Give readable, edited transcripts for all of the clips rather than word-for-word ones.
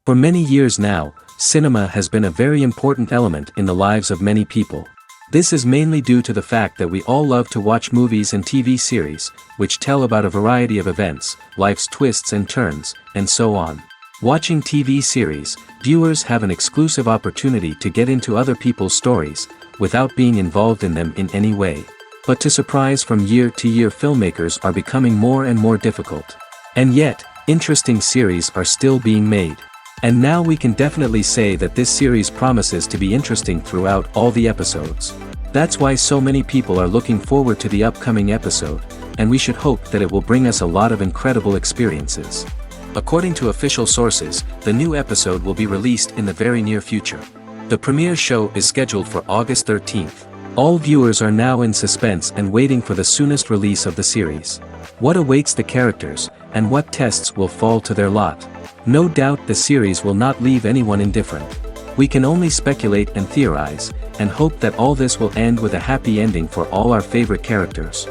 For many years now, cinema has been a very important element in the lives of many people. This is mainly due to the fact that we all love to watch movies and TV series, which tell about a variety of events, life's twists and turns, and so on. Watching TV series, viewers have an exclusive opportunity to get into other people's stories, without being involved in them in any way. But to surprise from year to year, filmmakers are becoming more and more difficult. And yet, interesting series are still being made. And now we can definitely say that this series promises to be interesting throughout all the episodes. That's why so many people are looking forward to the upcoming episode, and we should hope that it will bring us a lot of incredible experiences. According to official sources, the new episode will be released in the very near future. The premiere show is scheduled for August 13th. All viewers are now in suspense and waiting for the soonest release of the series. What awaits the characters, and what tests will fall to their lot? No doubt the series will not leave anyone indifferent. We can only speculate and theorize, and hope that all this will end with a happy ending for all our favorite characters.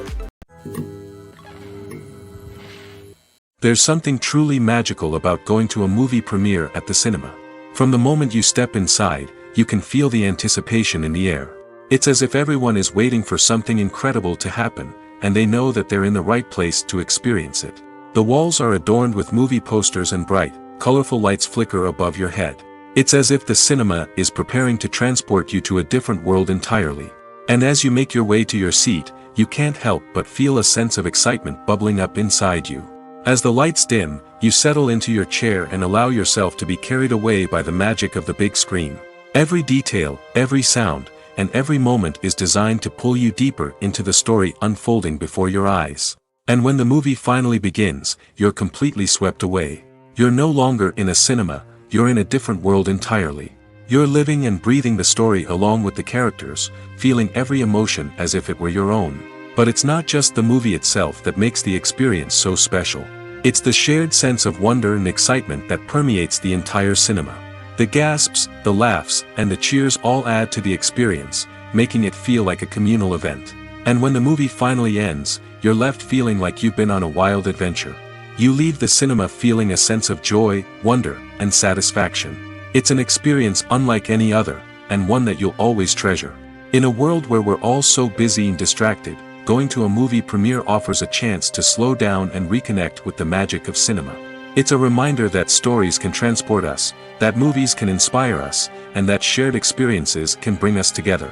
There's something truly magical about going to a movie premiere at the cinema. From the moment you step inside, you can feel the anticipation in the air. It's as if everyone is waiting for something incredible to happen, and they know that they're in the right place to experience it. The walls are adorned with movie posters and bright, colorful lights flicker above your head. It's as if the cinema is preparing to transport you to a different world entirely. And as you make your way to your seat, you can't help but feel a sense of excitement bubbling up inside you. As the lights dim, you settle into your chair and allow yourself to be carried away by the magic of the big screen. Every detail, every sound, and every moment is designed to pull you deeper into the story unfolding before your eyes. And when the movie finally begins, you're completely swept away. You're no longer in a cinema, you're in a different world entirely. You're living and breathing the story along with the characters, feeling every emotion as if it were your own. But it's not just the movie itself that makes the experience so special. It's the shared sense of wonder and excitement that permeates the entire cinema. The gasps, the laughs, and the cheers all add to the experience, making it feel like a communal event. And when the movie finally ends, you're left feeling like you've been on a wild adventure. You leave the cinema feeling a sense of joy, wonder, and satisfaction. It's an experience unlike any other, and one that you'll always treasure. In a world where we're all so busy and distracted, going to a movie premiere offers a chance to slow down and reconnect with the magic of cinema. It's a reminder that stories can transport us, that movies can inspire us, and that shared experiences can bring us together.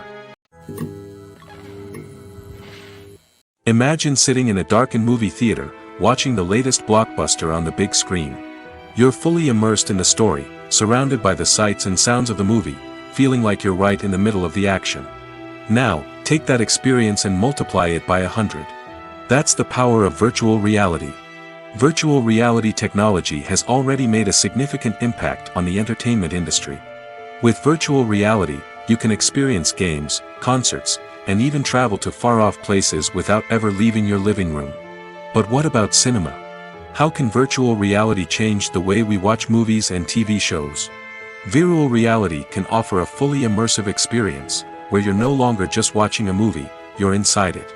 Imagine sitting in a darkened movie theater, watching the latest blockbuster on the big screen. You're fully immersed in the story, surrounded by the sights and sounds of the movie, feeling like you're right in the middle of the action. Now, take that experience and multiply it by 100. That's the power of virtual reality. Virtual reality technology has already made a significant impact on the entertainment industry. With virtual reality, you can experience games, concerts, and even travel to far-off places without ever leaving your living room. But what about cinema? How can virtual reality change the way we watch movies and TV shows? Virtual reality can offer a fully immersive experience, where you're no longer just watching a movie, you're inside it.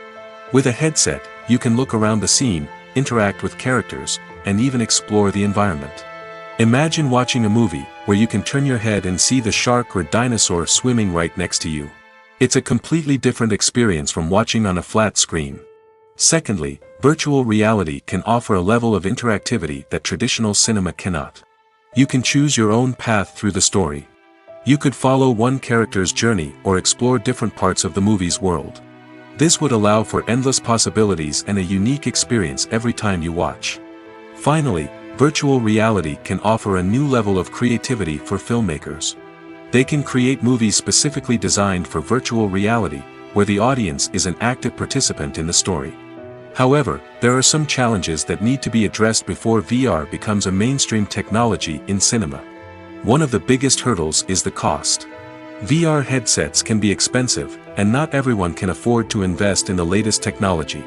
With a headset, you can look around the scene, interact with characters, and even explore the environment. Imagine watching a movie, where you can turn your head and see the shark or dinosaur swimming right next to you. It's a completely different experience from watching on a flat screen. Secondly, virtual reality can offer a level of interactivity that traditional cinema cannot. You can choose your own path through the story. You could follow one character's journey or explore different parts of the movie's world. This would allow for endless possibilities and a unique experience every time you watch. Finally, virtual reality can offer a new level of creativity for filmmakers. They can create movies specifically designed for virtual reality, where the audience is an active participant in the story. However, there are some challenges that need to be addressed before VR becomes a mainstream technology in cinema. One of the biggest hurdles is the cost. VR headsets can be expensive, and not everyone can afford to invest in the latest technology.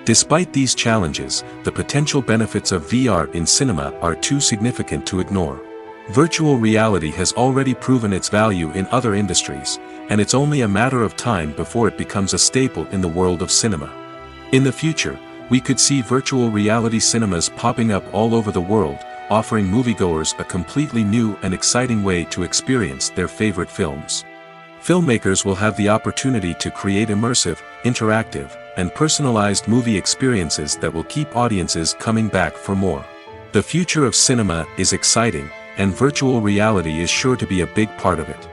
Despite these challenges, the potential benefits of VR in cinema are too significant to ignore. Virtual reality has already proven its value in other industries, and it's only a matter of time before it becomes a staple in the world of cinema. In the future, we could see virtual reality cinemas popping up all over the world, offering moviegoers a completely new and exciting way to experience their favorite films. Filmmakers will have the opportunity to create immersive, interactive, and personalized movie experiences that will keep audiences coming back for more. The future of cinema is exciting, and virtual reality is sure to be a big part of it.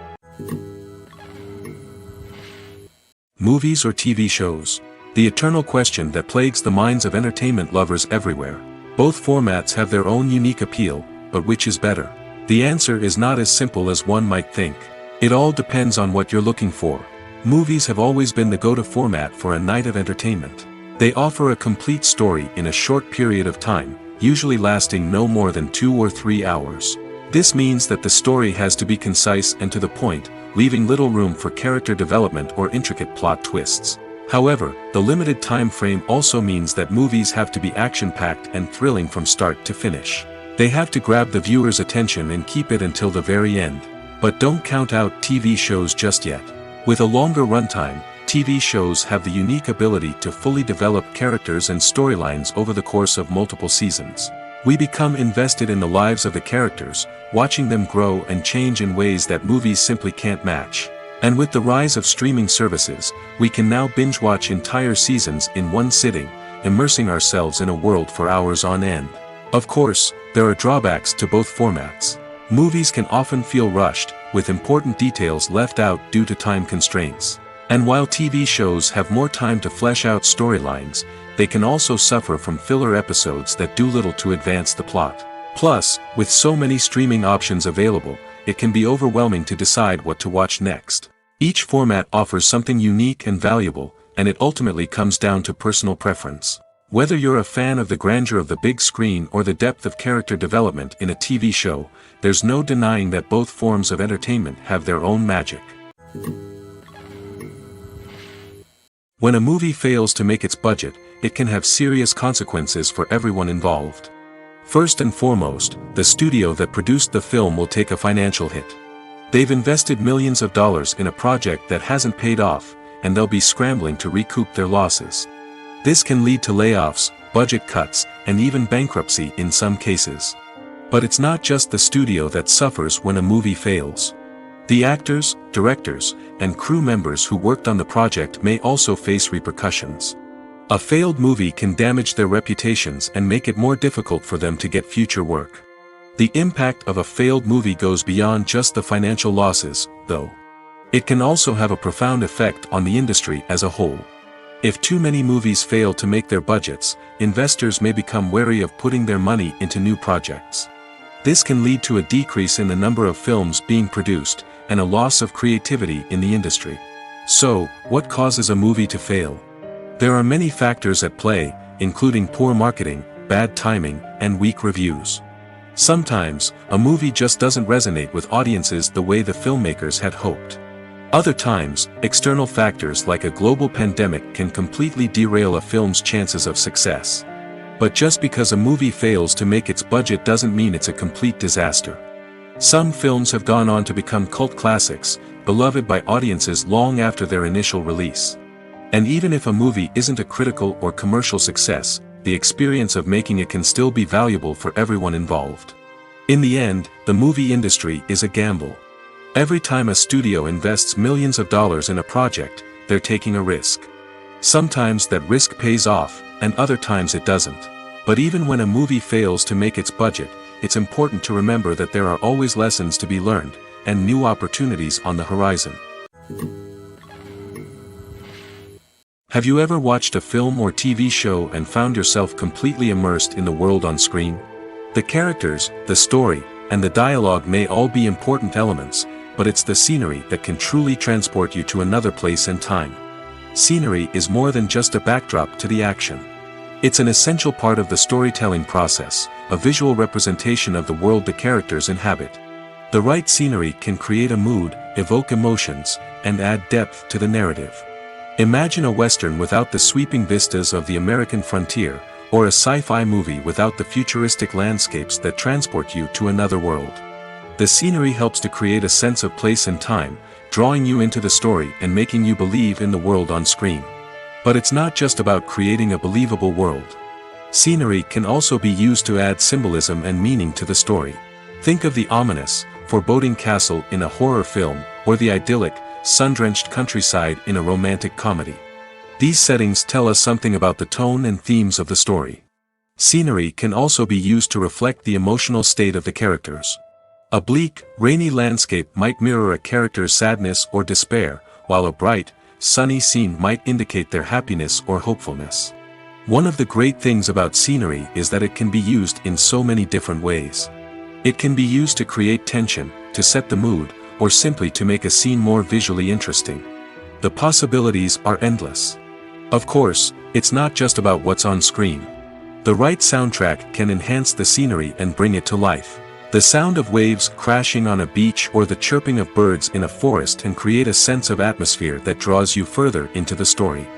Movies or TV shows? The eternal question that plagues the minds of entertainment lovers everywhere. Both formats have their own unique appeal, but which is better? The answer is not as simple as one might think. It all depends on what you're looking for. Movies have always been the go-to format for a night of entertainment. They offer a complete story in a short period of time, usually lasting no more than 2 or 3 hours. This means that the story has to be concise and to the point, leaving little room for character development or intricate plot twists. However, the limited time frame also means that movies have to be action-packed and thrilling from start to finish. They have to grab the viewer's attention and keep it until the very end. But don't count out TV shows just yet. With a longer runtime, TV shows have the unique ability to fully develop characters and storylines over the course of multiple seasons. We become invested in the lives of the characters, watching them grow and change in ways that movies simply can't match. And with the rise of streaming services, we can now binge-watch entire seasons in one sitting, immersing ourselves in a world for hours on end. Of course, there are drawbacks to both formats. Movies can often feel rushed, with important details left out due to time constraints. And while TV shows have more time to flesh out storylines, they can also suffer from filler episodes that do little to advance the plot. Plus, with so many streaming options available, it can be overwhelming to decide what to watch next. Each format offers something unique and valuable, and it ultimately comes down to personal preference. Whether you're a fan of the grandeur of the big screen or the depth of character development in a TV show, there's no denying that both forms of entertainment have their own magic. When a movie fails to make its budget, it can have serious consequences for everyone involved. First and foremost, the studio that produced the film will take a financial hit. They've invested millions of dollars in a project that hasn't paid off, and they'll be scrambling to recoup their losses. This can lead to layoffs, budget cuts, and even bankruptcy in some cases. But it's not just the studio that suffers when a movie fails. The actors, directors, and crew members who worked on the project may also face repercussions. A failed movie can damage their reputations and make it more difficult for them to get future work. The impact of a failed movie goes beyond just the financial losses, though. It can also have a profound effect on the industry as a whole. If too many movies fail to make their budgets, investors may become wary of putting their money into new projects. This can lead to a decrease in the number of films being produced, and a loss of creativity in the industry. So, what causes a movie to fail? There are many factors at play, including poor marketing, bad timing, and weak reviews. Sometimes, a movie just doesn't resonate with audiences the way the filmmakers had hoped. Other times, external factors like a global pandemic can completely derail a film's chances of success. But just because a movie fails to make its budget doesn't mean it's a complete disaster. Some films have gone on to become cult classics, beloved by audiences long after their initial release. And even if a movie isn't a critical or commercial success, the experience of making it can still be valuable for everyone involved. In the end, the movie industry is a gamble. Every time a studio invests millions of dollars in a project, they're taking a risk. Sometimes that risk pays off, and other times it doesn't. But even when a movie fails to make its budget, it's important to remember that there are always lessons to be learned, and new opportunities on the horizon. Have you ever watched a film or TV show and found yourself completely immersed in the world on screen? The characters, the story, and the dialogue may all be important elements, but it's the scenery that can truly transport you to another place and time. Scenery is more than just a backdrop to the action. It's an essential part of the storytelling process, a visual representation of the world the characters inhabit. The right scenery can create a mood, evoke emotions, and add depth to the narrative. Imagine a Western without the sweeping vistas of the American frontier, or a sci-fi movie without the futuristic landscapes that transport you to another world. The scenery helps to create a sense of place and time, drawing you into the story and making you believe in the world on screen. But it's not just about creating a believable world. Scenery can also be used to add symbolism and meaning to the story. Think of the ominous, foreboding castle in a horror film, or the idyllic, sun-drenched countryside in a romantic comedy. These settings tell us something about the tone and themes of the story. Scenery can also be used to reflect the emotional state of the characters. A bleak, rainy landscape might mirror a character's sadness or despair, while a bright, sunny scene might indicate their happiness or hopefulness. One of the great things about scenery is that it can be used in so many different ways. It can be used to create tension, to set the mood, or simply to make a scene more visually interesting. The possibilities are endless. Of course, it's not just about what's on screen. The right soundtrack can enhance the scenery and bring it to life. The sound of waves crashing on a beach or the chirping of birds in a forest can create a sense of atmosphere that draws you further into the story.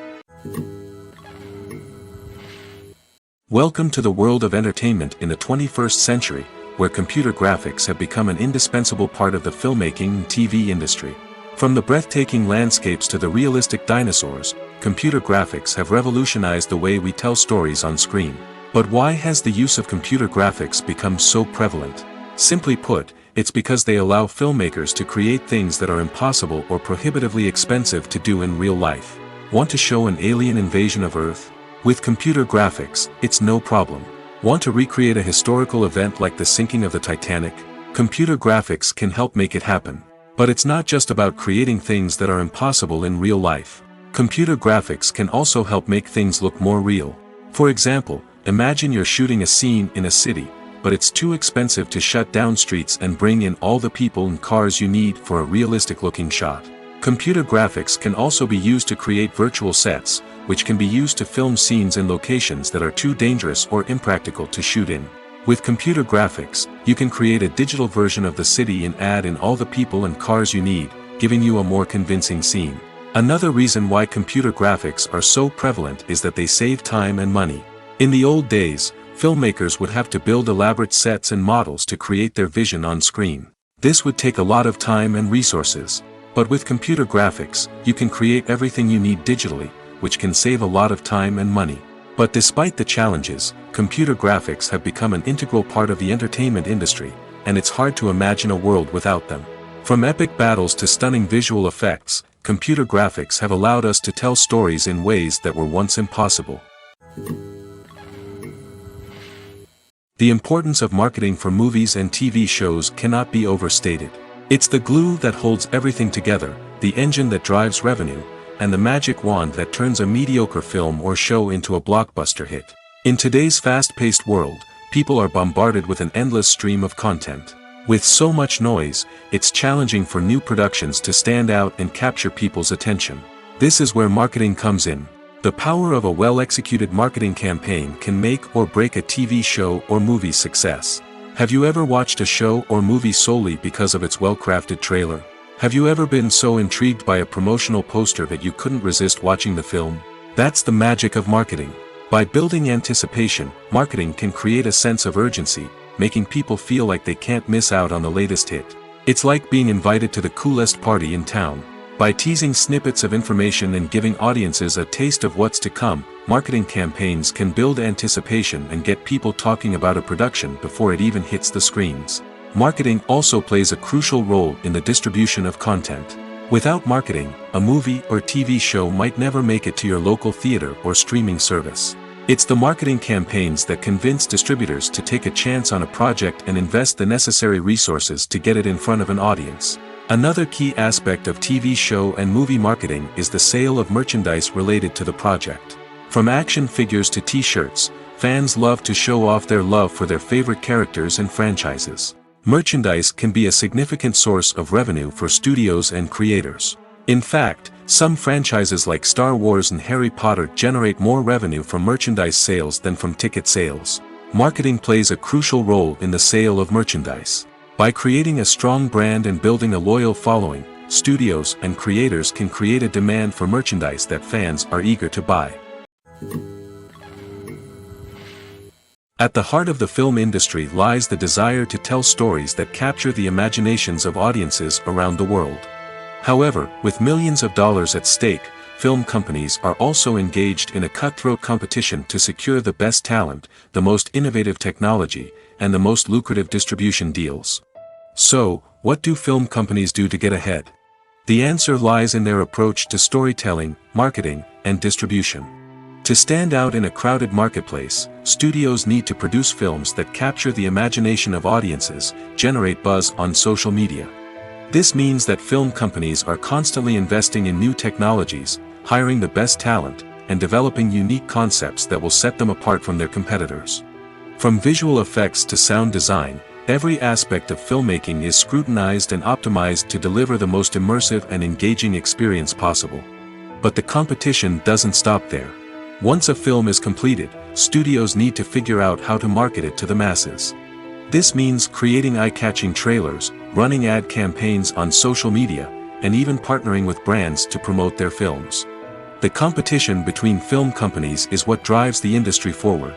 Welcome to the world of entertainment in the 21st century, where computer graphics have become an indispensable part of the filmmaking and TV industry. From the breathtaking landscapes to the realistic dinosaurs, computer graphics have revolutionized the way we tell stories on screen. But why has the use of computer graphics become so prevalent? Simply put, it's because they allow filmmakers to create things that are impossible or prohibitively expensive to do in real life. Want to show an alien invasion of Earth? With computer graphics, it's no problem. Want to recreate a historical event like the sinking of the Titanic? Computer graphics can help make it happen. But it's not just about creating things that are impossible in real life. Computer graphics can also help make things look more real. For example, imagine you're shooting a scene in a city, but it's too expensive to shut down streets and bring in all the people and cars you need for a realistic-looking shot. Computer graphics can also be used to create virtual sets, which can be used to film scenes in locations that are too dangerous or impractical to shoot in. With computer graphics, you can create a digital version of the city and add in all the people and cars you need, giving you a more convincing scene. Another reason why computer graphics are so prevalent is that they save time and money. In the old days, filmmakers would have to build elaborate sets and models to create their vision on screen. This would take a lot of time and resources. But with computer graphics, you can create everything you need digitally, which can save a lot of time and money. But despite the challenges, computer graphics have become an integral part of the entertainment industry, and it's hard to imagine a world without them. From epic battles to stunning visual effects, computer graphics have allowed us to tell stories in ways that were once impossible. The importance of marketing for movies and TV shows cannot be overstated. It's the glue that holds everything together, the engine that drives revenue, and the magic wand that turns a mediocre film or show into a blockbuster hit. In today's fast-paced world, people are bombarded with an endless stream of content. With so much noise, it's challenging for new productions to stand out and capture people's attention. This is where marketing comes in. The power of a well-executed marketing campaign can make or break a TV show or movie's success. Have you ever watched a show or movie solely because of its well-crafted trailer? Have you ever been so intrigued by a promotional poster that you couldn't resist watching the film? That's the magic of marketing. By building anticipation, marketing can create a sense of urgency, making people feel like they can't miss out on the latest hit. It's like being invited to the coolest party in town. By teasing snippets of information and giving audiences a taste of what's to come, marketing campaigns can build anticipation and get people talking about a production before it even hits the screens. Marketing also plays a crucial role in the distribution of content. Without marketing, a movie or TV show might never make it to your local theater or streaming service. It's the marketing campaigns that convince distributors to take a chance on a project and invest the necessary resources to get it in front of an audience. Another key aspect of TV show and movie marketing is the sale of merchandise related to the project. From action figures to t-shirts, fans love to show off their love for their favorite characters and franchises. Merchandise can be a significant source of revenue for studios and creators. In fact, some franchises like Star Wars and Harry Potter generate more revenue from merchandise sales than from ticket sales. Marketing plays a crucial role in the sale of merchandise. By creating a strong brand and building a loyal following, studios and creators can create a demand for merchandise that fans are eager to buy. At the heart of the film industry lies the desire to tell stories that capture the imaginations of audiences around the world. However, with millions of dollars at stake, film companies are also engaged in a cutthroat competition to secure the best talent, the most innovative technology, and the most lucrative distribution deals. So, what do film companies do to get ahead? The answer lies in their approach to storytelling, marketing, and distribution. To stand out in a crowded marketplace, studios need to produce films that capture the imagination of audiences, generate buzz on social media. This means that film companies are constantly investing in new technologies, hiring the best talent, and developing unique concepts that will set them apart from their competitors. From visual effects to sound design, every aspect of filmmaking is scrutinized and optimized to deliver the most immersive and engaging experience possible. But the competition doesn't stop there. Once a film is completed, studios need to figure out how to market it to the masses. This means creating eye-catching trailers, running ad campaigns on social media, and even partnering with brands to promote their films. The competition between film companies is what drives the industry forward.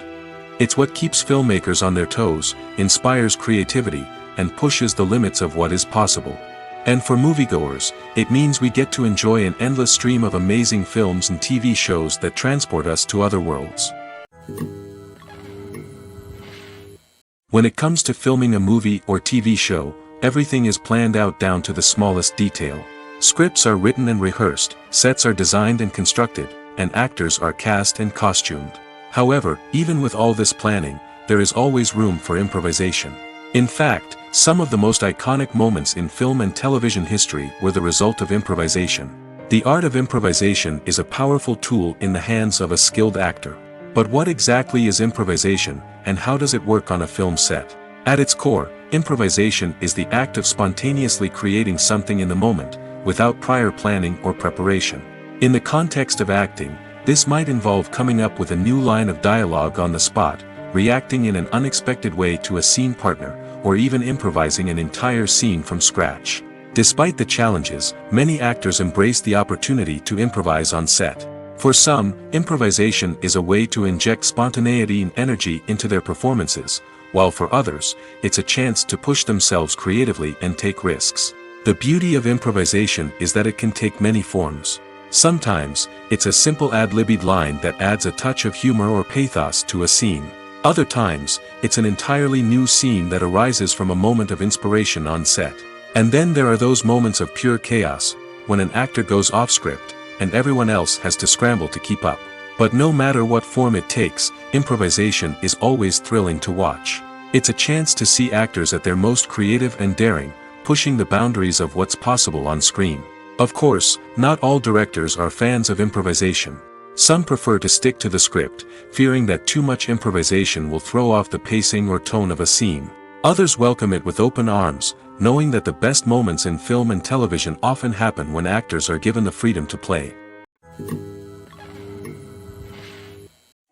It's what keeps filmmakers on their toes, inspires creativity, and pushes the limits of what is possible. And for moviegoers, it means we get to enjoy an endless stream of amazing films and TV shows that transport us to other worlds. When it comes to filming a movie or TV show, everything is planned out down to the smallest detail. Scripts are written and rehearsed, sets are designed and constructed, and actors are cast and costumed. However, even with all this planning, there is always room for improvisation. In fact, some of the most iconic moments in film and television history were the result of improvisation. The art of improvisation is a powerful tool in the hands of a skilled actor. But what exactly is improvisation, and how does it work on a film set? At its core, improvisation is the act of spontaneously creating something in the moment, without prior planning or preparation. In the context of acting, this might involve coming up with a new line of dialogue on the spot, reacting in an unexpected way to a scene partner, or even improvising an entire scene from scratch. Despite the challenges, many actors embrace the opportunity to improvise on set. For some, improvisation is a way to inject spontaneity and energy into their performances, while for others, it's a chance to push themselves creatively and take risks. The beauty of improvisation is that it can take many forms. Sometimes, it's a simple ad-libbed line that adds a touch of humor or pathos to a scene. Other times, it's an entirely new scene that arises from a moment of inspiration on set. And then there are those moments of pure chaos, when an actor goes off script, and everyone else has to scramble to keep up. But no matter what form it takes, improvisation is always thrilling to watch. It's a chance to see actors at their most creative and daring, pushing the boundaries of what's possible on screen. Of course, not all directors are fans of improvisation. Some prefer to stick to the script, fearing that too much improvisation will throw off the pacing or tone of a scene. Others welcome it with open arms, knowing that the best moments in film and television often happen when actors are given the freedom to play.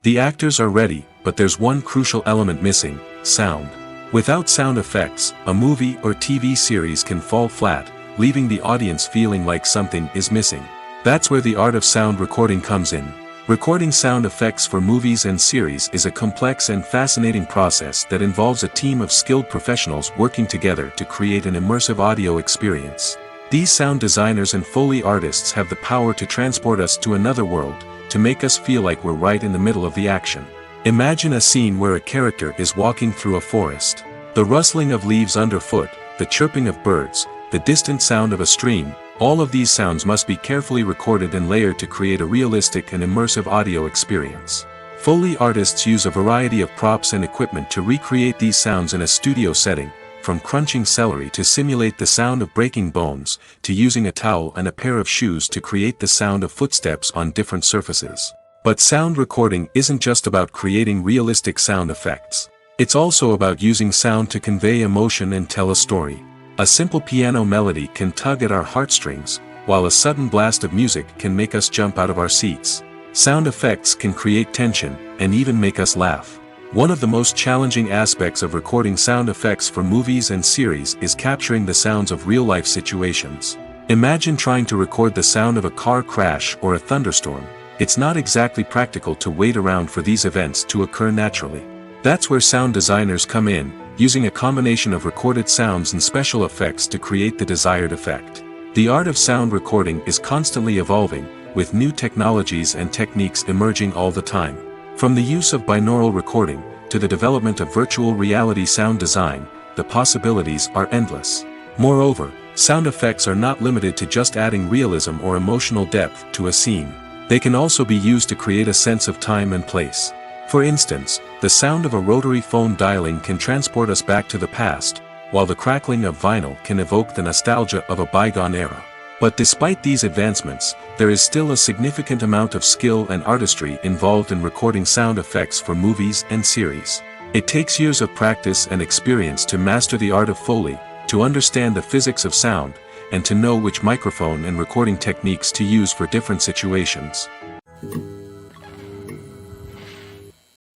The actors are ready, but there's one crucial element missing: sound. Without sound effects, a movie or TV series can fall flat, leaving the audience feeling like something is missing. That's where the art of sound recording comes in. Recording sound effects for movies and series is a complex and fascinating process that involves a team of skilled professionals working together to create an immersive audio experience. These sound designers and Foley artists have the power to transport us to another world, to make us feel like we're right in the middle of the action. Imagine a scene where a character is walking through a forest. The rustling of leaves underfoot, the chirping of birds, the distant sound of a stream, all of these sounds must be carefully recorded and layered to create a realistic and immersive audio experience. Foley artists use a variety of props and equipment to recreate these sounds in a studio setting, from crunching celery to simulate the sound of breaking bones, to using a towel and a pair of shoes to create the sound of footsteps on different surfaces. But sound recording isn't just about creating realistic sound effects. It's also about using sound to convey emotion and tell a story. A simple piano melody can tug at our heartstrings, while a sudden blast of music can make us jump out of our seats. Sound effects can create tension, and even make us laugh. One of the most challenging aspects of recording sound effects for movies and series is capturing the sounds of real-life situations. Imagine trying to record the sound of a car crash or a thunderstorm. It's not exactly practical to wait around for these events to occur naturally. That's where sound designers come in, using a combination of recorded sounds and special effects to create the desired effect. The art of sound recording is constantly evolving, with new technologies and techniques emerging all the time. From the use of binaural recording, to the development of virtual reality sound design, the possibilities are endless. Moreover, sound effects are not limited to just adding realism or emotional depth to a scene. They can also be used to create a sense of time and place. For instance, the sound of a rotary phone dialing can transport us back to the past, while the crackling of vinyl can evoke the nostalgia of a bygone era. But despite these advancements, there is still a significant amount of skill and artistry involved in recording sound effects for movies and series. It takes years of practice and experience to master the art of Foley, to understand the physics of sound, and to know which microphone and recording techniques to use for different situations.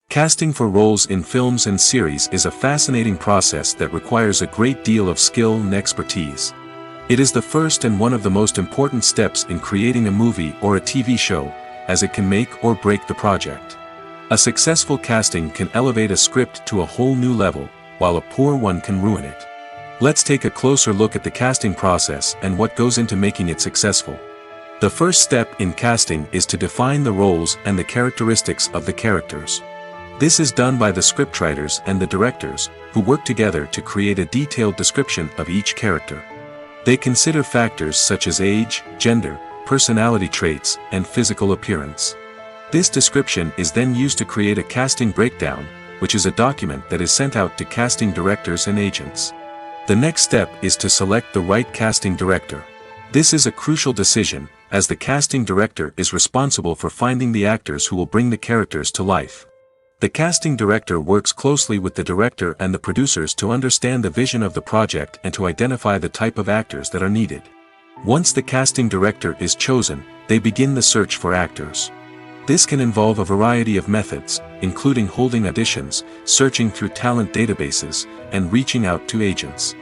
Casting for roles in films and series is a fascinating process that requires a great deal of skill and expertise. It is the first and one of the most important steps in creating a movie or a TV show, as it can make or break the project. A successful casting can elevate a script to a whole new level, while a poor one can ruin it. Let's take a closer look at the casting process and what goes into making it successful. The first step in casting is to define the roles and the characteristics of the characters. This is done by the scriptwriters and the directors, who work together to create a detailed description of each character. They consider factors such as age, gender, personality traits, and physical appearance. This description is then used to create a casting breakdown, which is a document that is sent out to casting directors and agents. The next step is to select the right casting director. This is a crucial decision, as the casting director is responsible for finding the actors who will bring the characters to life. The casting director works closely with the director and the producers to understand the vision of the project and to identify the type of actors that are needed. Once the casting director is chosen, they begin the search for actors. This can involve a variety of methods, including holding auditions, searching through talent databases, and reaching out to agents.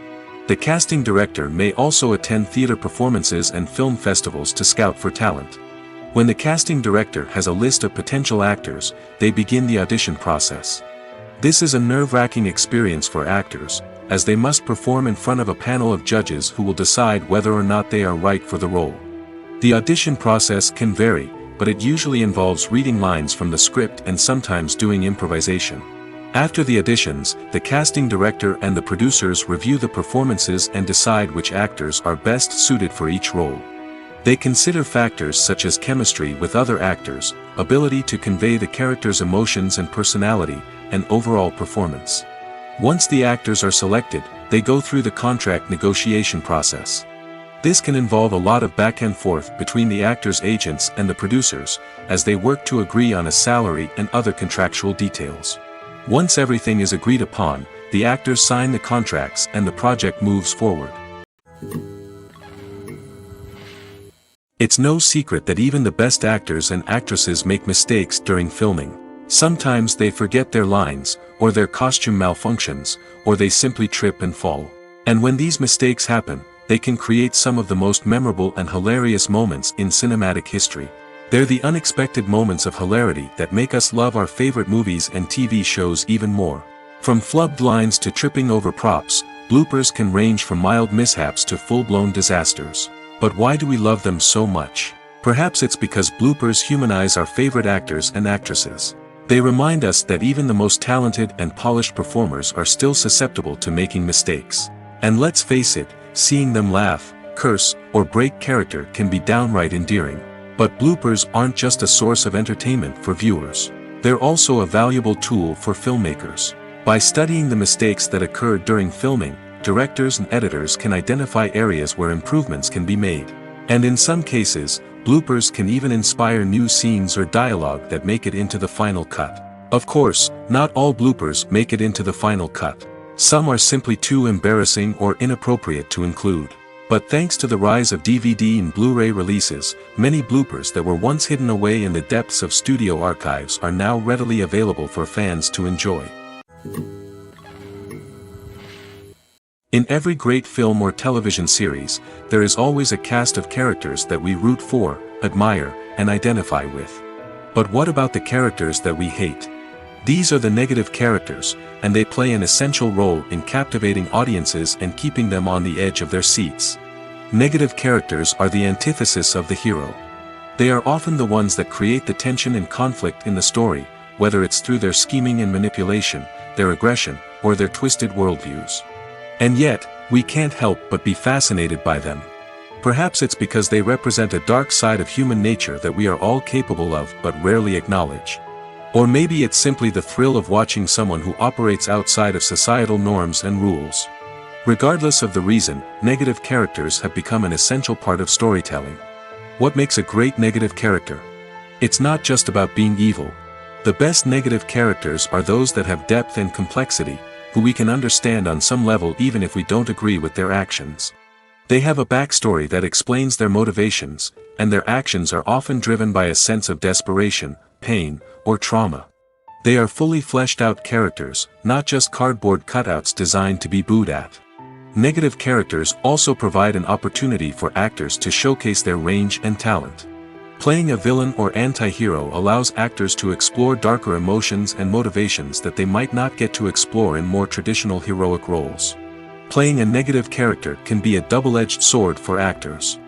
The casting director may also attend theater performances and film festivals to scout for talent. When the casting director has a list of potential actors, they begin the audition process. This is a nerve-wracking experience for actors, as they must perform in front of a panel of judges who will decide whether or not they are right for the role. The audition process can vary, but it usually involves reading lines from the script and sometimes doing improvisation. After the auditions, the casting director and the producers review the performances and decide which actors are best suited for each role. They consider factors such as chemistry with other actors, ability to convey the character's emotions and personality, and overall performance. Once the actors are selected, they go through the contract negotiation process. This can involve a lot of back and forth between the actors' agents and the producers, as they work to agree on a salary and other contractual details. Once everything is agreed upon, the actors sign the contracts and the project moves forward. It's no secret that even the best actors and actresses make mistakes during filming. Sometimes they forget their lines, or their costume malfunctions, or they simply trip and fall. And when these mistakes happen, they can create some of the most memorable and hilarious moments in cinematic history. They're the unexpected moments of hilarity that make us love our favorite movies and TV shows even more. From flubbed lines to tripping over props, bloopers can range from mild mishaps to full-blown disasters. But why do we love them so much? Perhaps it's because bloopers humanize our favorite actors and actresses. They remind us that even the most talented and polished performers are still susceptible to making mistakes. And let's face it, seeing them laugh, curse, or break character can be downright endearing. But bloopers aren't just a source of entertainment for viewers. They're also a valuable tool for filmmakers. By studying the mistakes that occurred during filming, directors and editors can identify areas where improvements can be made. And in some cases, bloopers can even inspire new scenes or dialogue that make it into the final cut. Of course, not all bloopers make it into the final cut. Some are simply too embarrassing or inappropriate to include. But thanks to the rise of DVD and Blu-ray releases, many bloopers that were once hidden away in the depths of studio archives are now readily available for fans to enjoy. In every great film or television series, there is always a cast of characters that we root for, admire, and identify with. But what about the characters that we hate? These are the negative characters, and they play an essential role in captivating audiences and keeping them on the edge of their seats. Negative characters are the antithesis of the hero. They are often the ones that create the tension and conflict in the story, whether it's through their scheming and manipulation, their aggression, or their twisted worldviews. And yet, we can't help but be fascinated by them. Perhaps it's because they represent a dark side of human nature that we are all capable of but rarely acknowledge. Or maybe it's simply the thrill of watching someone who operates outside of societal norms and rules. Regardless of the reason, negative characters have become an essential part of storytelling. What makes a great negative character? It's not just about being evil. The best negative characters are those that have depth and complexity, who we can understand on some level even if we don't agree with their actions. They have a backstory that explains their motivations, and their actions are often driven by a sense of desperation, pain, or trauma. They are fully fleshed out characters, not just cardboard cutouts designed to be booed at. Negative characters also provide an opportunity for actors to showcase their range and talent. Playing a villain or anti-hero allows actors to explore darker emotions and motivations that they might not get to explore in more traditional heroic roles. Playing a negative character can be a double-edged sword for actors.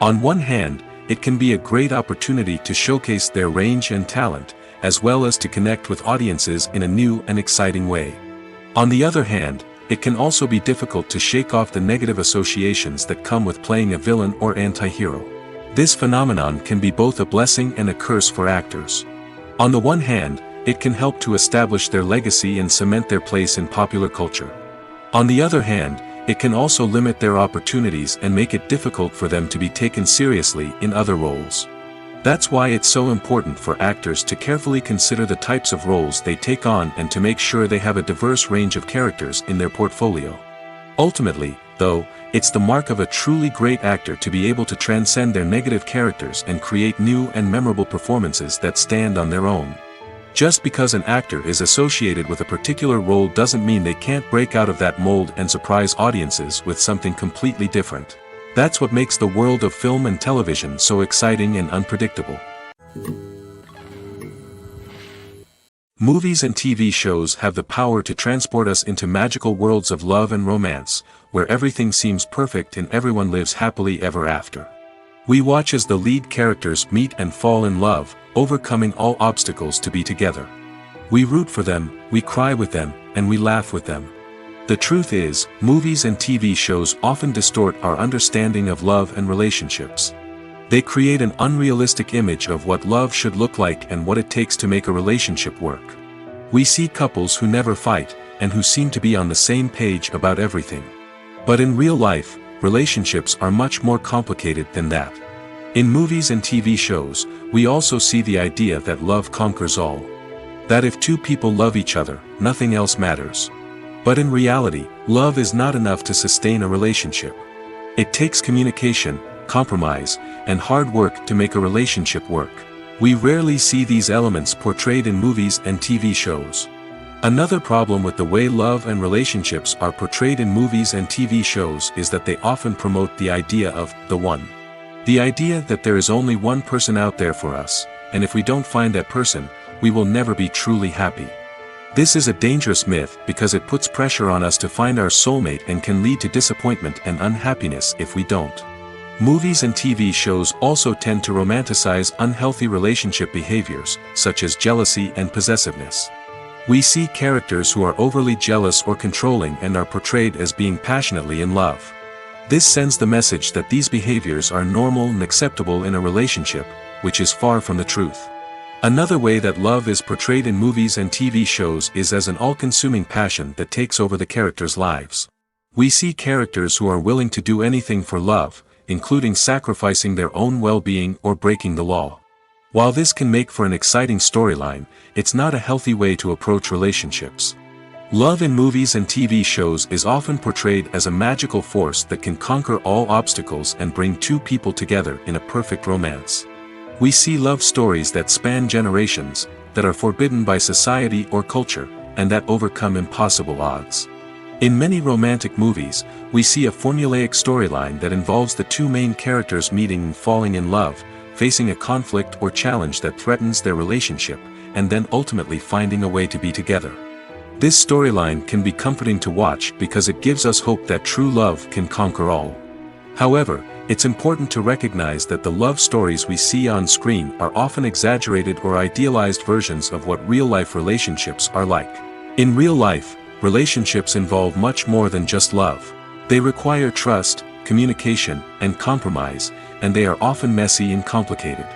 On one hand, it can be a great opportunity to showcase their range and talent, as well as to connect with audiences in a new and exciting way. On the other hand, it can also be difficult to shake off the negative associations that come with playing a villain or anti-hero. This phenomenon can be both a blessing and a curse for actors. On the one hand, it can help to establish their legacy and cement their place in popular culture. On the other hand, it can also limit their opportunities and make it difficult for them to be taken seriously in other roles. That's why it's so important for actors to carefully consider the types of roles they take on and to make sure they have a diverse range of characters in their portfolio. Ultimately, though, it's the mark of a truly great actor to be able to transcend their negative characters and create new and memorable performances that stand on their own. Just because an actor is associated with a particular role doesn't mean they can't break out of that mold and surprise audiences with something completely different. That's what makes the world of film and television so exciting and unpredictable. Movies and TV shows have the power to transport us into magical worlds of love and romance, where everything seems perfect and everyone lives happily ever after. We watch as the lead characters meet and fall in love, overcoming all obstacles to be together. We root for them, we cry with them, and we laugh with them. The truth is, movies and TV shows often distort our understanding of love and relationships. They create an unrealistic image of what love should look like and what it takes to make a relationship work. We see couples who never fight, and who seem to be on the same page about everything. But in real life, relationships are much more complicated than that. In movies and TV shows, we also see the idea that love conquers all. That if two people love each other, nothing else matters. But in reality, love is not enough to sustain a relationship. It takes communication, compromise, and hard work to make a relationship work. We rarely see these elements portrayed in movies and TV shows. Another problem with the way love and relationships are portrayed in movies and TV shows is that they often promote the idea of the one. The idea that there is only one person out there for us, and if we don't find that person, we will never be truly happy. This is a dangerous myth because it puts pressure on us to find our soulmate and can lead to disappointment and unhappiness if we don't. Movies and TV shows also tend to romanticize unhealthy relationship behaviors, such as jealousy and possessiveness. We see characters who are overly jealous or controlling and are portrayed as being passionately in love. This sends the message that these behaviors are normal and acceptable in a relationship, which is far from the truth. Another way that love is portrayed in movies and TV shows is as an all-consuming passion that takes over the characters' lives. We see characters who are willing to do anything for love, including sacrificing their own well-being or breaking the law. While this can make for an exciting storyline, it's not a healthy way to approach relationships. Love in movies and TV shows is often portrayed as a magical force that can conquer all obstacles and bring two people together in a perfect romance. We see love stories that span generations, that are forbidden by society or culture, and that overcome impossible odds. In many romantic movies, we see a formulaic storyline that involves the two main characters meeting and falling in love, facing a conflict or challenge that threatens their relationship, and then ultimately finding a way to be together. This storyline can be comforting to watch because it gives us hope that true love can conquer all. However, it's important to recognize that the love stories we see on screen are often exaggerated or idealized versions of what real-life relationships are like. In real life, relationships involve much more than just love. They require trust, communication, and compromise, and they are often messy and complicated.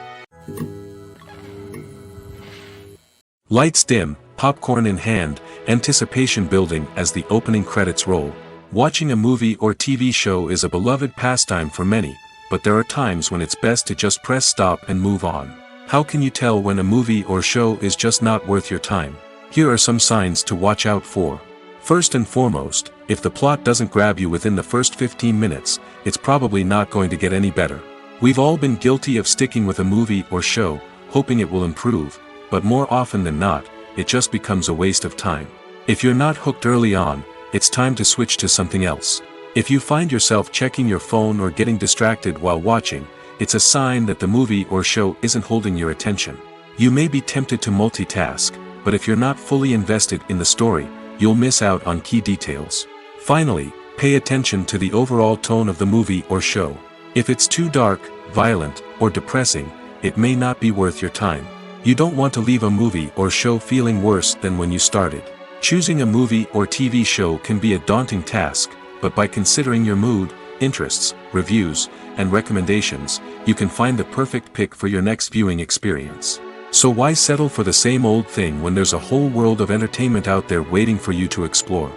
Lights dim, popcorn in hand, anticipation building as the opening credits roll. Watching a movie or TV show is a beloved pastime for many, but there are times when it's best to just press stop and move on. How can you tell when a movie or show is just not worth your time? Here are some signs to watch out for. First and foremost, if the plot doesn't grab you within the first 15 minutes, it's probably not going to get any better. We've all been guilty of sticking with a movie or show, hoping it will improve, but more often than not, it just becomes a waste of time. If you're not hooked early on, it's time to switch to something else. If you find yourself checking your phone or getting distracted while watching, it's a sign that the movie or show isn't holding your attention. You may be tempted to multitask, but if you're not fully invested in the story, you'll miss out on key details. Finally, pay attention to the overall tone of the movie or show. If it's too dark, violent, or depressing, it may not be worth your time. You don't want to leave a movie or show feeling worse than when you started. Choosing a movie or TV show can be a daunting task, but by considering your mood, interests, reviews, and recommendations, you can find the perfect pick for your next viewing experience. So why settle for the same old thing when there's a whole world of entertainment out there waiting for you to explore?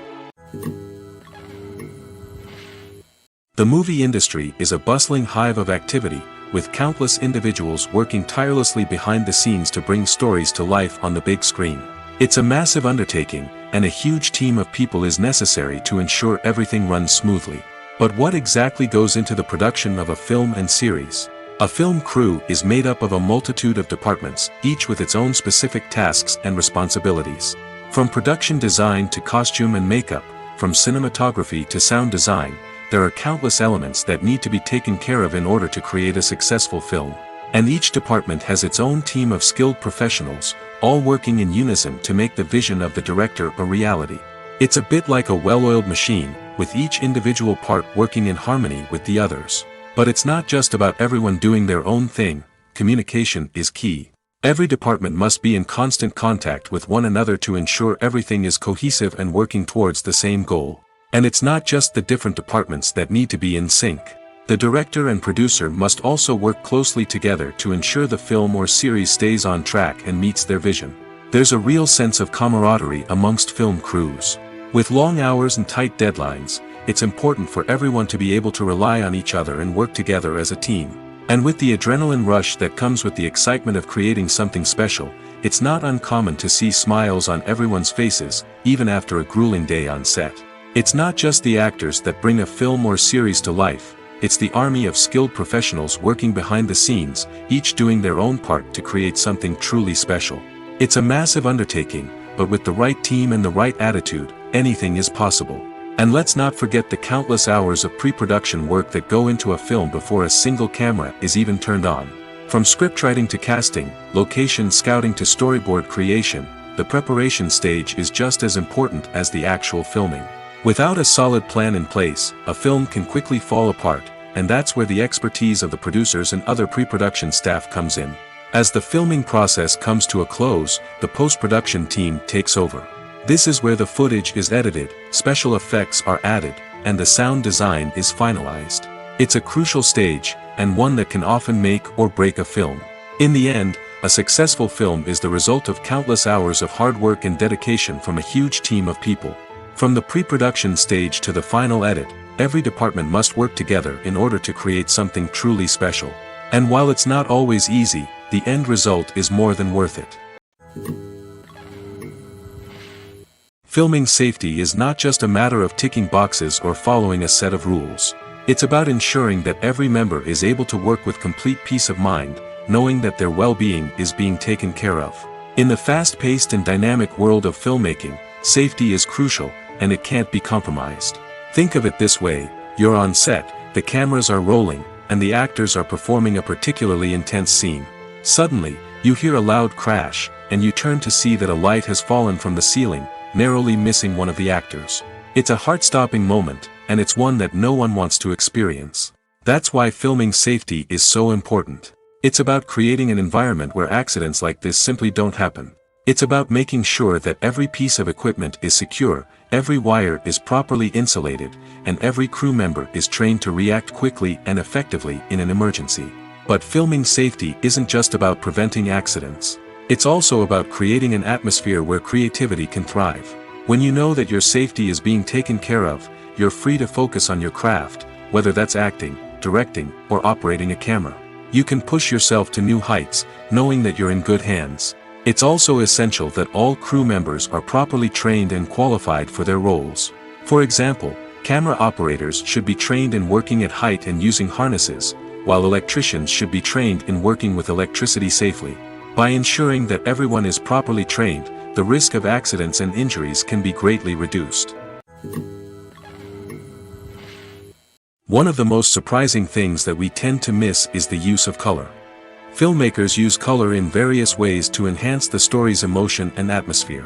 The movie industry is a bustling hive of activity, with countless individuals working tirelessly behind the scenes to bring stories to life on the big screen. It's a massive undertaking, and a huge team of people is necessary to ensure everything runs smoothly. But what exactly goes into the production of a film and series? A film crew is made up of a multitude of departments, each with its own specific tasks and responsibilities. From production design to costume and makeup, from cinematography to sound design, there are countless elements that need to be taken care of in order to create a successful film. And each department has its own team of skilled professionals, all working in unison to make the vision of the director a reality. It's a bit like a well-oiled machine, with each individual part working in harmony with the others. But it's not just about everyone doing their own thing. Communication is key. Every department must be in constant contact with one another to ensure everything is cohesive and working towards the same goal. And it's not just the different departments that need to be in sync. The director and producer must also work closely together to ensure the film or series stays on track and meets their vision. There's a real sense of camaraderie amongst film crews. With long hours and tight deadlines, it's important for everyone to be able to rely on each other and work together as a team. And with the adrenaline rush that comes with the excitement of creating something special, it's not uncommon to see smiles on everyone's faces, even after a grueling day on set. It's not just the actors that bring a film or series to life, it's the army of skilled professionals working behind the scenes, each doing their own part to create something truly special. It's a massive undertaking, but with the right team and the right attitude, anything is possible. And let's not forget the countless hours of pre-production work that go into a film before a single camera is even turned on. From scriptwriting to casting, location scouting to storyboard creation, the preparation stage is just as important as the actual filming. Without a solid plan in place, a film can quickly fall apart, and that's where the expertise of the producers and other pre-production staff comes in. As the filming process comes to a close, the post-production team takes over. This is where the footage is edited, special effects are added, and the sound design is finalized. It's a crucial stage, and one that can often make or break a film. In the end, A successful film is the result of countless hours of hard work and dedication from a huge team of people. From the pre-production stage to the final edit, every department must work together in order to create something truly special. And while it's not always easy, the end result is more than worth it. Filming safety is not just a matter of ticking boxes or following a set of rules. It's about ensuring that every member is able to work with complete peace of mind, knowing that their well-being is being taken care of. In the fast-paced and dynamic world of filmmaking, safety is crucial, and it can't be compromised. Think of it this way: you're on set, the cameras are rolling, and the actors are performing a particularly intense scene. Suddenly, you hear a loud crash, and you turn to see that a light has fallen from the ceiling, narrowly missing one of the actors. It's a heart-stopping moment, and it's one that no one wants to experience. That's why filming safety is so important. It's about creating an environment where accidents like this simply don't happen. It's about making sure that every piece of equipment is secure, every wire is properly insulated, and every crew member is trained to react quickly and effectively in an emergency. But filming safety isn't just about preventing accidents. It's also about creating an atmosphere where creativity can thrive. When you know that your safety is being taken care of, you're free to focus on your craft, whether that's acting, directing, or operating a camera. You can push yourself to new heights, knowing that you're in good hands. It's also essential that all crew members are properly trained and qualified for their roles. For example, camera operators should be trained in working at height and using harnesses, while electricians should be trained in working with electricity safely. By ensuring that everyone is properly trained, the risk of accidents and injuries can be greatly reduced. One of the most surprising things that we tend to miss is the use of color. Filmmakers use color in various ways to enhance the story's emotion and atmosphere.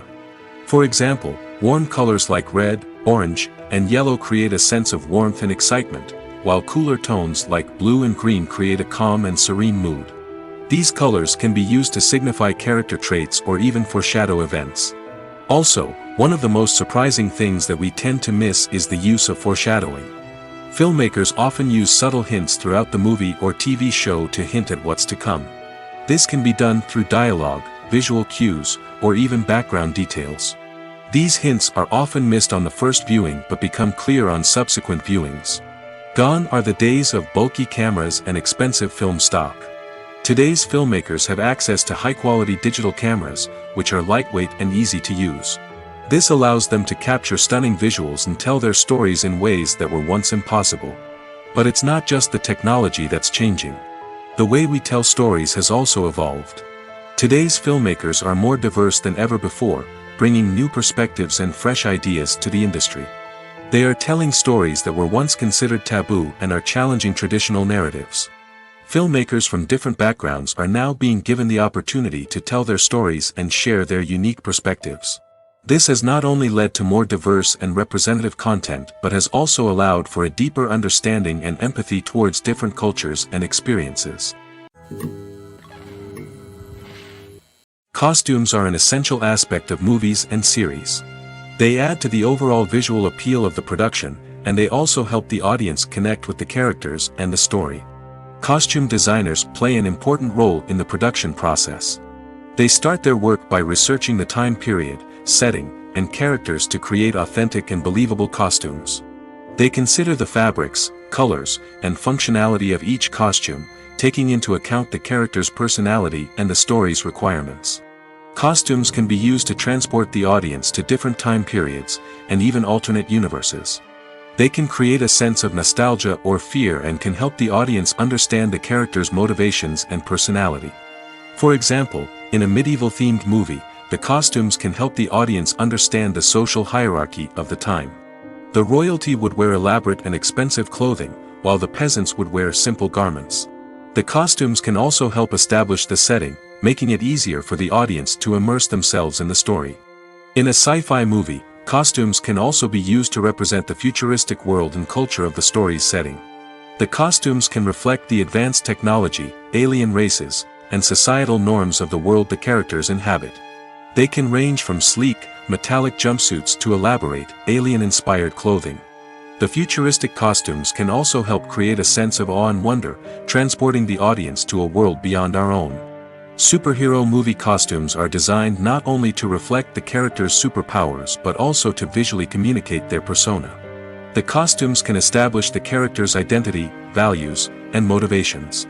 For example, warm colors like red, orange, and yellow create a sense of warmth and excitement, while cooler tones like blue and green create a calm and serene mood. These colors can be used to signify character traits or even foreshadow events. Also, one of the most surprising things that we tend to miss is the use of foreshadowing. Filmmakers often use subtle hints throughout the movie or TV show to hint at what's to come. This can be done through dialogue, visual cues, or even background details. These hints are often missed on the first viewing but become clear on subsequent viewings. Gone are the days of bulky cameras and expensive film stock. Today's filmmakers have access to high-quality digital cameras, which are lightweight and easy to use. This allows them to capture stunning visuals and tell their stories in ways that were once impossible. But it's not just the technology that's changing. The way we tell stories has also evolved. Today's filmmakers are more diverse than ever before, bringing new perspectives and fresh ideas to the industry. They are telling stories that were once considered taboo and are challenging traditional narratives. Filmmakers from different backgrounds are now being given the opportunity to tell their stories and share their unique perspectives. This has not only led to more diverse and representative content but has also allowed for a deeper understanding and empathy towards different cultures and experiences. Costumes are an essential aspect of movies and series. They add to the overall visual appeal of the production, and they also help the audience connect with the characters and the story. Costume designers play an important role in the production process. They start their work by researching the time period, setting, and characters to create authentic and believable costumes. They consider the fabrics, colors, and functionality of each costume, taking into account the character's personality and the story's requirements. Costumes can be used to transport the audience to different time periods, and even alternate universes. They can create a sense of nostalgia or fear and can help the audience understand the character's motivations and personality. For example, in a medieval-themed movie, the costumes can help the audience understand the social hierarchy of the time. The royalty would wear elaborate and expensive clothing, while the peasants would wear simple garments. The costumes can also help establish the setting, making it easier for the audience to immerse themselves in the story. In a sci-fi movie, costumes can also be used to represent the futuristic world and culture of the story's setting. The costumes can reflect the advanced technology, alien races, and societal norms of the world the characters inhabit. They can range from sleek, metallic jumpsuits to elaborate, alien-inspired clothing. The futuristic costumes can also help create a sense of awe and wonder, transporting the audience to a world beyond our own. Superhero movie costumes are designed not only to reflect the character's superpowers but also to visually communicate their persona. The costumes can establish the character's identity, values, and motivations.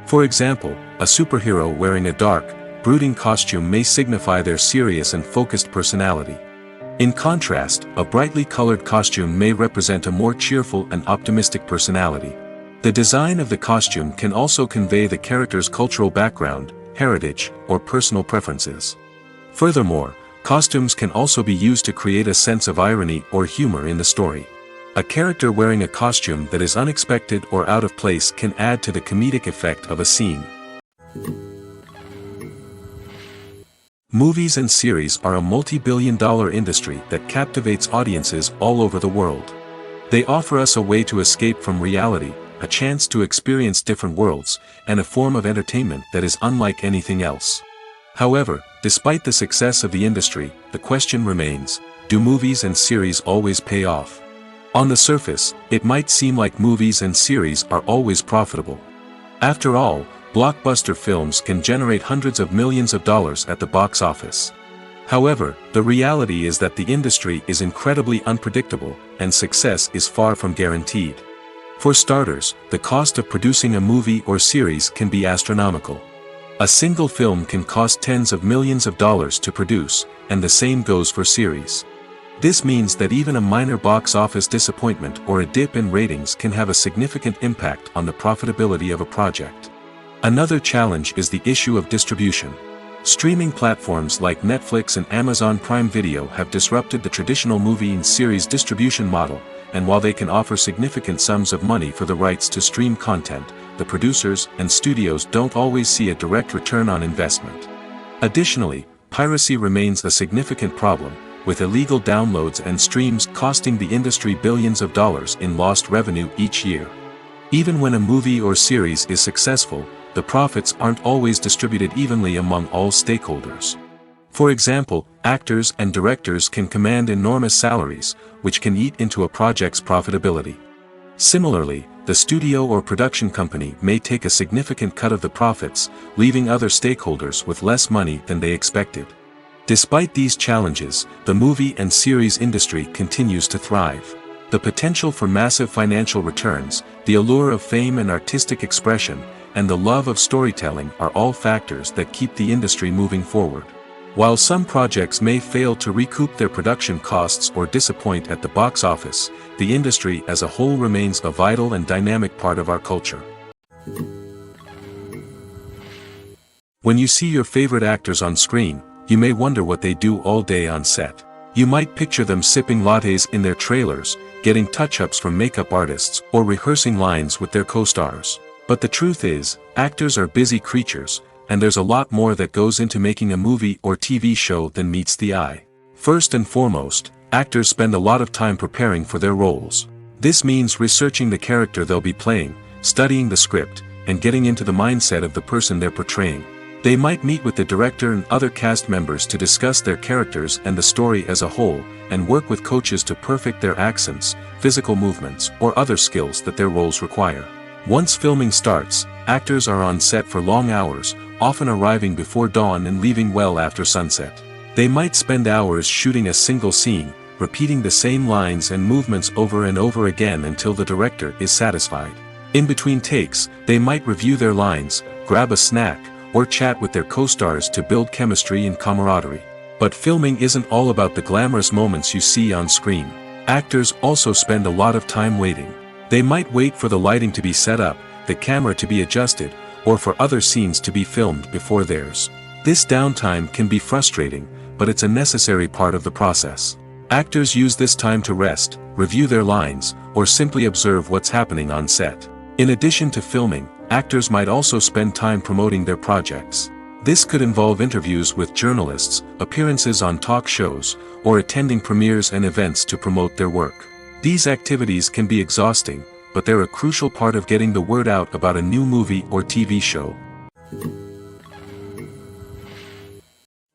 For example, a superhero wearing a dark, brooding costume may signify their serious and focused personality. In contrast, a brightly colored costume may represent a more cheerful and optimistic personality. The design of the costume can also convey the character's cultural background, heritage, or personal preferences. Furthermore, costumes can also be used to create a sense of irony or humor in the story. A character wearing a costume that is unexpected or out of place can add to the comedic effect of a scene. Movies and series are a multi-billion-dollar industry that captivates audiences all over the world. They offer us a way to escape from reality, a chance to experience different worlds, and a form of entertainment that is unlike anything else. However, despite the success of the industry, the question remains, do movies and series always pay off? On the surface, it might seem like movies and series are always profitable. After all, blockbuster films can generate hundreds of millions of dollars at the box office. However, the reality is that the industry is incredibly unpredictable, and success is far from guaranteed. For starters, the cost of producing a movie or series can be astronomical. A single film can cost tens of millions of dollars to produce, and the same goes for series. This means that even a minor box office disappointment or a dip in ratings can have a significant impact on the profitability of a project. Another challenge is the issue of distribution. Streaming platforms like Netflix and Amazon Prime Video have disrupted the traditional movie and series distribution model, and while they can offer significant sums of money for the rights to stream content, the producers and studios don't always see a direct return on investment. Additionally, piracy remains a significant problem, with illegal downloads and streams costing the industry billions of dollars in lost revenue each year. Even when a movie or series is successful, the profits aren't always distributed evenly among all stakeholders. For example, actors and directors can command enormous salaries, which can eat into a project's profitability. Similarly, the studio or production company may take a significant cut of the profits, leaving other stakeholders with less money than they expected. Despite these challenges, the movie and series industry continues to thrive. The potential for massive financial returns, the allure of fame and artistic expression, and the love of storytelling are all factors that keep the industry moving forward. While some projects may fail to recoup their production costs or disappoint at the box office, the industry as a whole remains a vital and dynamic part of our culture. When you see your favorite actors on screen, you may wonder what they do all day on set. You might picture them sipping lattes in their trailers, getting touch-ups from makeup artists, or rehearsing lines with their co-stars. But the truth is, actors are busy creatures, and there's a lot more that goes into making a movie or TV show than meets the eye. First and foremost, actors spend a lot of time preparing for their roles. This means researching the character they'll be playing, studying the script, and getting into the mindset of the person they're portraying. They might meet with the director and other cast members to discuss their characters and the story as a whole, and work with coaches to perfect their accents, physical movements, or other skills that their roles require. Once filming starts, actors are on set for long hours, often arriving before dawn and leaving well after sunset. They might spend hours shooting a single scene, repeating the same lines and movements over and over again until the director is satisfied. In between takes, they might review their lines, grab a snack, or chat with their co-stars to build chemistry and camaraderie. But filming isn't all about the glamorous moments you see on screen. Actors also spend a lot of time waiting. They might wait for the lighting to be set up, the camera to be adjusted, or for other scenes to be filmed before theirs. This downtime can be frustrating, but it's a necessary part of the process. Actors use this time to rest, review their lines, or simply observe what's happening on set. In addition to filming, actors might also spend time promoting their projects. This could involve interviews with journalists, appearances on talk shows, or attending premieres and events to promote their work. These activities can be exhausting, but they're a crucial part of getting the word out about a new movie or TV show.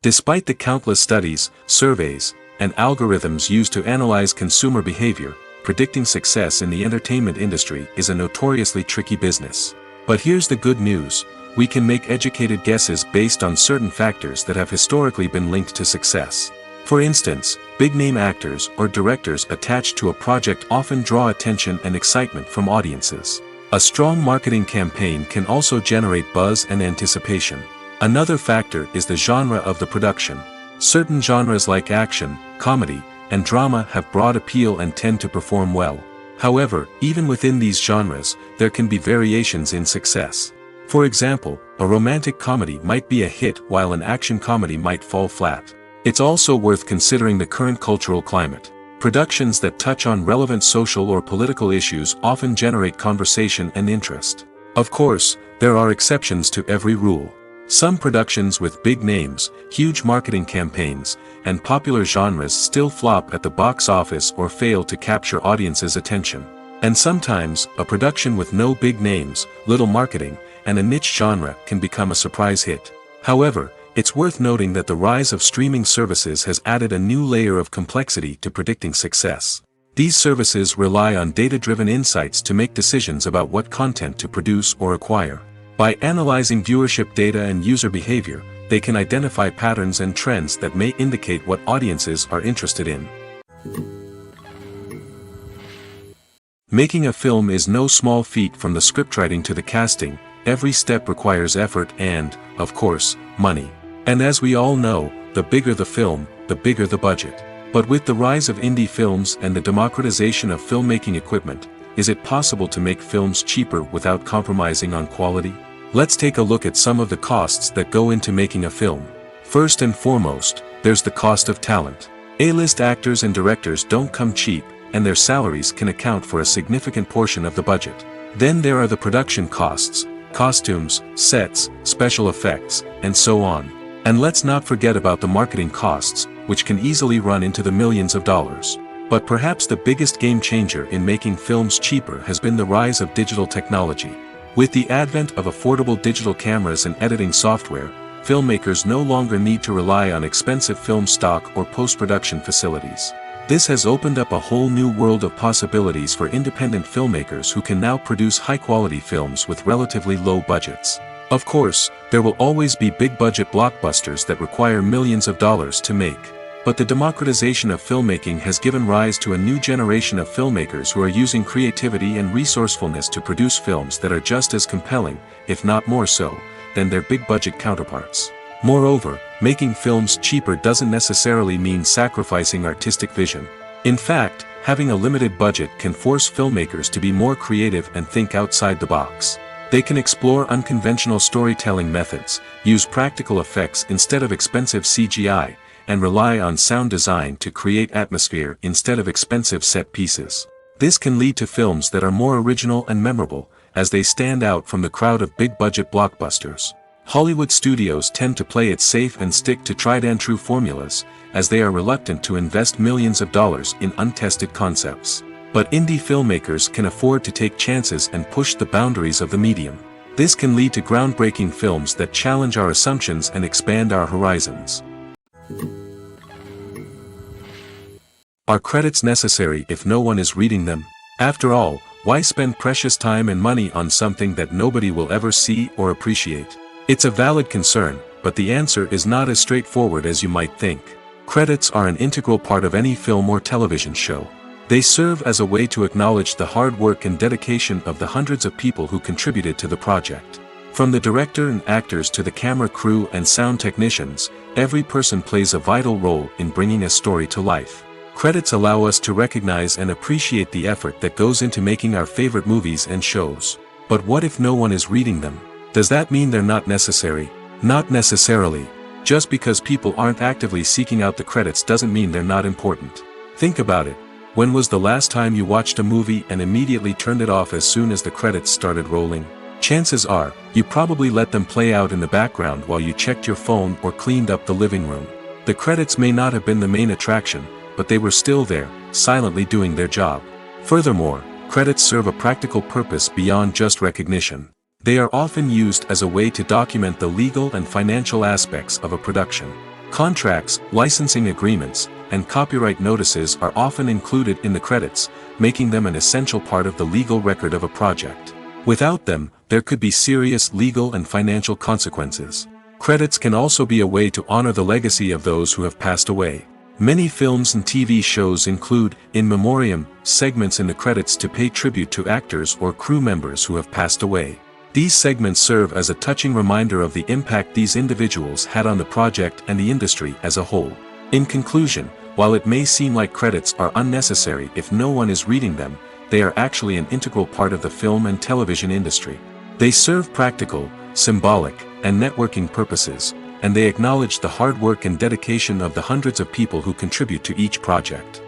Despite the countless studies, surveys, and algorithms used to analyze consumer behavior, predicting success in the entertainment industry is a notoriously tricky business. But here's the good news: we can make educated guesses based on certain factors that have historically been linked to success. For instance, big-name actors or directors attached to a project often draw attention and excitement from audiences. A strong marketing campaign can also generate buzz and anticipation. Another factor is the genre of the production. Certain genres like action, comedy, and drama have broad appeal and tend to perform well. However, even within these genres, there can be variations in success. For example, a romantic comedy might be a hit while an action comedy might fall flat. It's also worth considering the current cultural climate. Productions that touch on relevant social or political issues often generate conversation and interest. Of course, there are exceptions to every rule. Some productions with big names, huge marketing campaigns, and popular genres still flop at the box office or fail to capture audiences' attention. And sometimes, a production with no big names, little marketing, and a niche genre can become a surprise hit. However, it's worth noting that the rise of streaming services has added a new layer of complexity to predicting success. These services rely on data-driven insights to make decisions about what content to produce or acquire. By analyzing viewership data and user behavior, they can identify patterns and trends that may indicate what audiences are interested in. Making a film is no small feat. From the scriptwriting to the casting, every step requires effort and, of course, money. And as we all know, the bigger the film, the bigger the budget. But with the rise of indie films and the democratization of filmmaking equipment, is it possible to make films cheaper without compromising on quality? Let's take a look at some of the costs that go into making a film. First and foremost, there's the cost of talent. A-list actors and directors don't come cheap, and their salaries can account for a significant portion of the budget. Then there are the production costs, costumes, sets, special effects, and so on. And let's not forget about the marketing costs, which can easily run into the millions of dollars. But perhaps the biggest game changer in making films cheaper has been the rise of digital technology. With the advent of affordable digital cameras and editing software, filmmakers no longer need to rely on expensive film stock or post-production facilities. This has opened up a whole new world of possibilities for independent filmmakers who can now produce high-quality films with relatively low budgets. Of course, there will always be big-budget blockbusters that require millions of dollars to make. But the democratization of filmmaking has given rise to a new generation of filmmakers who are using creativity and resourcefulness to produce films that are just as compelling, if not more so, than their big-budget counterparts. Moreover, making films cheaper doesn't necessarily mean sacrificing artistic vision. In fact, having a limited budget can force filmmakers to be more creative and think outside the box. They can explore unconventional storytelling methods, use practical effects instead of expensive CGI, and rely on sound design to create atmosphere instead of expensive set pieces. This can lead to films that are more original and memorable, as they stand out from the crowd of big-budget blockbusters. Hollywood studios tend to play it safe and stick to tried-and-true formulas, as they are reluctant to invest millions of dollars in untested concepts. But indie filmmakers can afford to take chances and push the boundaries of the medium. This can lead to groundbreaking films that challenge our assumptions and expand our horizons. Are credits necessary if no one is reading them? After all, why spend precious time and money on something that nobody will ever see or appreciate? It's a valid concern, but the answer is not as straightforward as you might think. Credits are an integral part of any film or television show. They serve as a way to acknowledge the hard work and dedication of the hundreds of people who contributed to the project. From the director and actors to the camera crew and sound technicians, every person plays a vital role in bringing a story to life. Credits allow us to recognize and appreciate the effort that goes into making our favorite movies and shows. But what if no one is reading them? Does that mean they're not necessary? Not necessarily. Just because people aren't actively seeking out the credits doesn't mean they're not important. Think about it. When was the last time you watched a movie and immediately turned it off as soon as the credits started rolling? Chances are, you probably let them play out in the background while you checked your phone or cleaned up the living room. The credits may not have been the main attraction, but they were still there, silently doing their job. Furthermore, credits serve a practical purpose beyond just recognition. They are often used as a way to document the legal and financial aspects of a production. Contracts, licensing agreements, and copyright notices are often included in the credits, making them an essential part of the legal record of a project. Without them, there could be serious legal and financial consequences. Credits can also be a way to honor the legacy of those who have passed away. Many films and TV shows include, in memoriam, segments in the credits to pay tribute to actors or crew members who have passed away. These segments serve as a touching reminder of the impact these individuals had on the project and the industry as a whole. In conclusion, while it may seem like credits are unnecessary if no one is reading them, they are actually an integral part of the film and television industry. They serve practical, symbolic, and networking purposes, and they acknowledge the hard work and dedication of the hundreds of people who contribute to each project.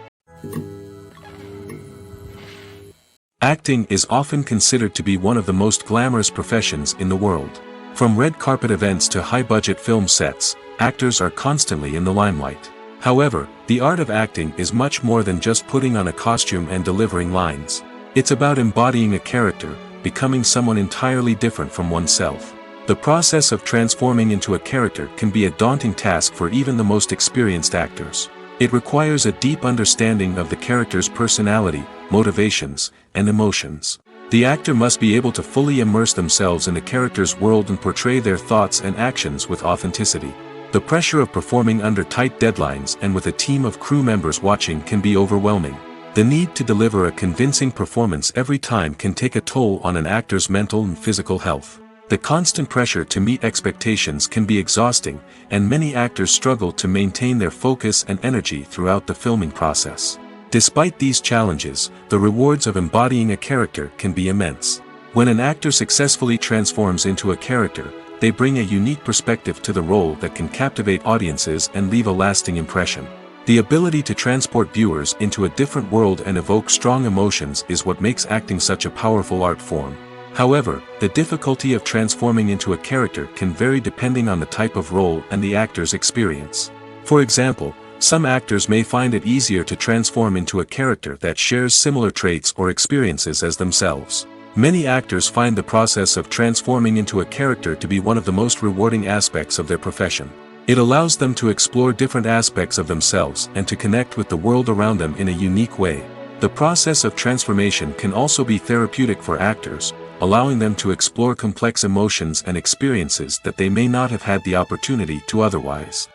Acting is often considered to be one of the most glamorous professions in the world. From red carpet events to high-budget film sets, actors are constantly in the limelight. However, the art of acting is much more than just putting on a costume and delivering lines. It's about embodying a character, becoming someone entirely different from oneself. The process of transforming into a character can be a daunting task for even the most experienced actors. It requires a deep understanding of the character's personality, motivations, and emotions. The actor must be able to fully immerse themselves in the character's world and portray their thoughts and actions with authenticity. The pressure of performing under tight deadlines and with a team of crew members watching can be overwhelming. The need to deliver a convincing performance every time can take a toll on an actor's mental and physical health. The constant pressure to meet expectations can be exhausting, and many actors struggle to maintain their focus and energy throughout the filming process. Despite these challenges, the rewards of embodying a character can be immense. When an actor successfully transforms into a character, they bring a unique perspective to the role that can captivate audiences and leave a lasting impression. The ability to transport viewers into a different world and evoke strong emotions is what makes acting such a powerful art form. However, the difficulty of transforming into a character can vary depending on the type of role and the actor's experience. For example, some actors may find it easier to transform into a character that shares similar traits or experiences as themselves. Many actors find the process of transforming into a character to be one of the most rewarding aspects of their profession. It allows them to explore different aspects of themselves and to connect with the world around them in a unique way. The process of transformation can also be therapeutic for actors, allowing them to explore complex emotions and experiences that they may not have had the opportunity to otherwise.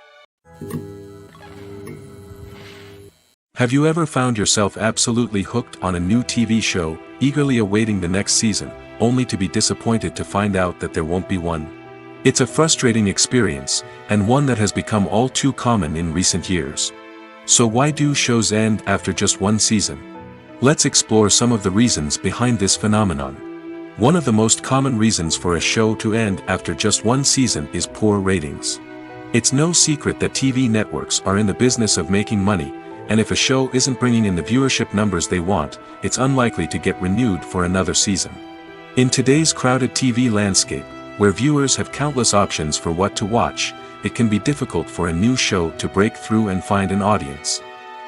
Have you ever found yourself absolutely hooked on a new TV show, eagerly awaiting the next season, only to be disappointed to find out that there won't be one? It's a frustrating experience, and one that has become all too common in recent years. So why do shows end after just one season? Let's explore some of the reasons behind this phenomenon. One of the most common reasons for a show to end after just one season is poor ratings. It's no secret that TV networks are in the business of making money, and if a show isn't bringing in the viewership numbers they want, it's unlikely to get renewed for another season. In today's crowded TV landscape, where viewers have countless options for what to watch, it can be difficult for a new show to break through and find an audience.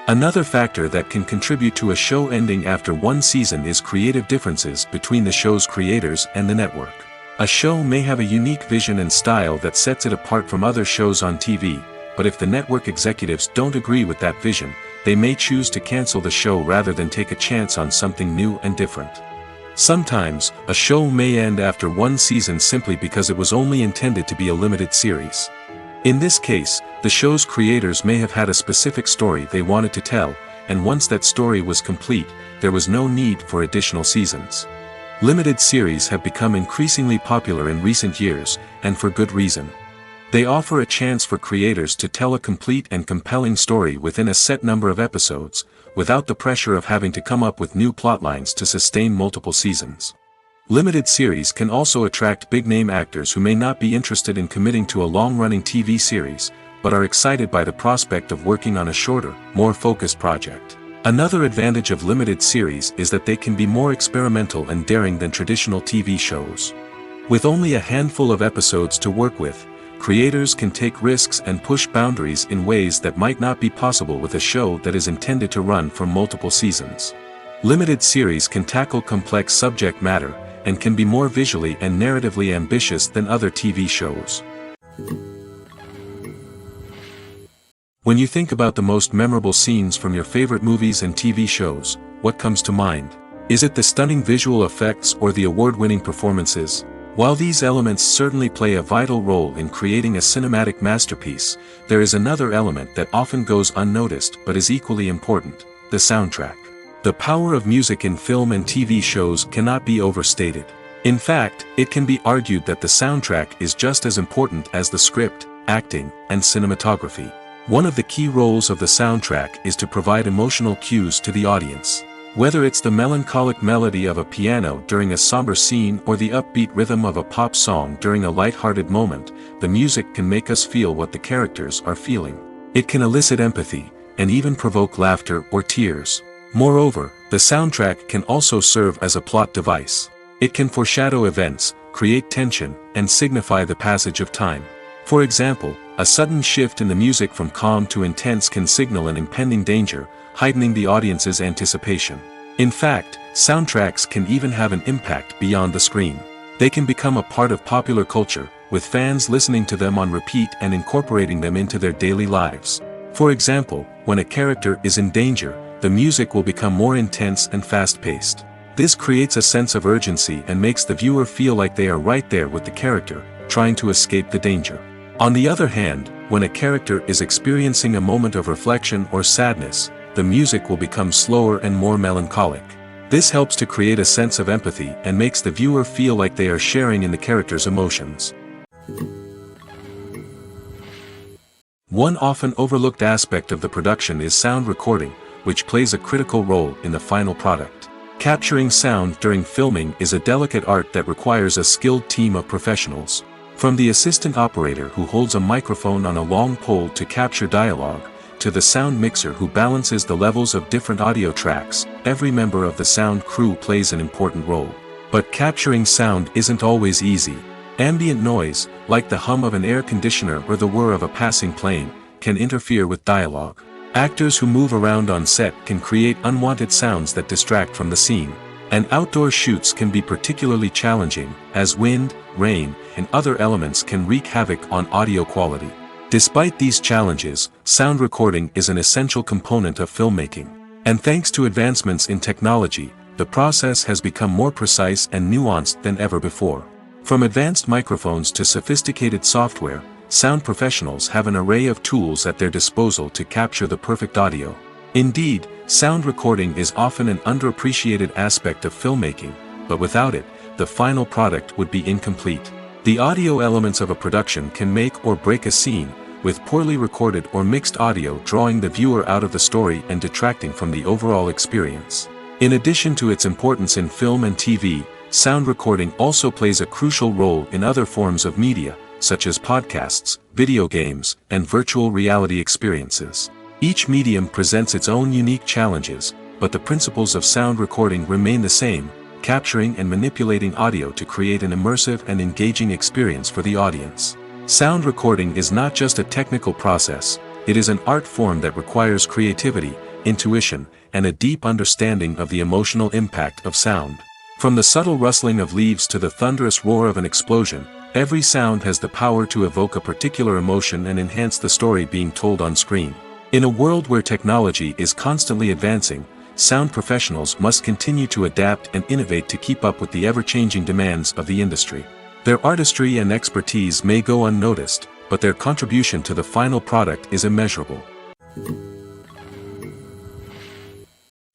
Another factor that can contribute to a show ending after one season is creative differences between the show's creators and the network. A show may have a unique vision and style that sets it apart from other shows on TV, but if the network executives don't agree with that vision, they may choose to cancel the show rather than take a chance on something new and different. Sometimes, a show may end after one season simply because it was only intended to be a limited series. In this case, the show's creators may have had a specific story they wanted to tell, and once that story was complete, there was no need for additional seasons. Limited series have become increasingly popular in recent years, and for good reason. They offer a chance for creators to tell a complete and compelling story within a set number of episodes, without the pressure of having to come up with new plotlines to sustain multiple seasons. Limited series can also attract big-name actors who may not be interested in committing to a long-running TV series, but are excited by the prospect of working on a shorter, more focused project. Another advantage of limited series is that they can be more experimental and daring than traditional TV shows. With only a handful of episodes to work with, creators can take risks and push boundaries in ways that might not be possible with a show that is intended to run for multiple seasons. Limited series can tackle complex subject matter, and can be more visually and narratively ambitious than other TV shows. When you think about the most memorable scenes from your favorite movies and TV shows, what comes to mind? Is it the stunning visual effects or the award-winning performances? While these elements certainly play a vital role in creating a cinematic masterpiece, there is another element that often goes unnoticed but is equally important: the soundtrack. The power of music in film and TV shows cannot be overstated. In fact, it can be argued that the soundtrack is just as important as the script, acting, and cinematography. One of the key roles of the soundtrack is to provide emotional cues to the audience. Whether it's the melancholic melody of a piano during a somber scene or the upbeat rhythm of a pop song during a light-hearted moment, the music can make us feel what the characters are feeling. It can elicit empathy, and even provoke laughter or tears. Moreover, the soundtrack can also serve as a plot device. It can foreshadow events, create tension, and signify the passage of time. For example, a sudden shift in the music from calm to intense can signal an impending danger, heightening the audience's anticipation. In fact, soundtracks can even have an impact beyond the screen. They can become a part of popular culture, with fans listening to them on repeat and incorporating them into their daily lives. For example, when a character is in danger, the music will become more intense and fast-paced. This creates a sense of urgency and makes the viewer feel like they are right there with the character, trying to escape the danger. On the other hand, when a character is experiencing a moment of reflection or sadness, the music will become slower and more melancholic. This helps to create a sense of empathy and makes the viewer feel like they are sharing in the character's emotions. One often overlooked aspect of the production is sound recording, which plays a critical role in the final product. Capturing sound during filming is a delicate art that requires a skilled team of professionals. From the assistant operator who holds a microphone on a long pole to capture dialogue, to the sound mixer who balances the levels of different audio tracks, every member of the sound crew plays an important role. But capturing sound isn't always easy. Ambient noise, like the hum of an air conditioner or the whir of a passing plane, can interfere with dialogue. Actors who move around on set can create unwanted sounds that distract from the scene. And outdoor shoots can be particularly challenging, as wind, rain, and other elements can wreak havoc on audio quality. Despite these challenges, sound recording is an essential component of filmmaking. And thanks to advancements in technology, the process has become more precise and nuanced than ever before. From advanced microphones to sophisticated software, sound professionals have an array of tools at their disposal to capture the perfect audio. Indeed, sound recording is often an underappreciated aspect of filmmaking, but without it, the final product would be incomplete. The audio elements of a production can make or break a scene, with poorly recorded or mixed audio drawing the viewer out of the story and detracting from the overall experience. In addition to its importance in film and TV, sound recording also plays a crucial role in other forms of media, such as podcasts, video games, and virtual reality experiences. Each medium presents its own unique challenges, but the principles of sound recording remain the same: capturing and manipulating audio to create an immersive and engaging experience for the audience. Sound recording is not just a technical process, it is an art form that requires creativity, intuition, and a deep understanding of the emotional impact of sound. From the subtle rustling of leaves to the thunderous roar of an explosion, every sound has the power to evoke a particular emotion and enhance the story being told on screen. In a world where technology is constantly advancing, sound professionals must continue to adapt and innovate to keep up with the ever-changing demands of the industry. Their artistry and expertise may go unnoticed, but their contribution to the final product is immeasurable.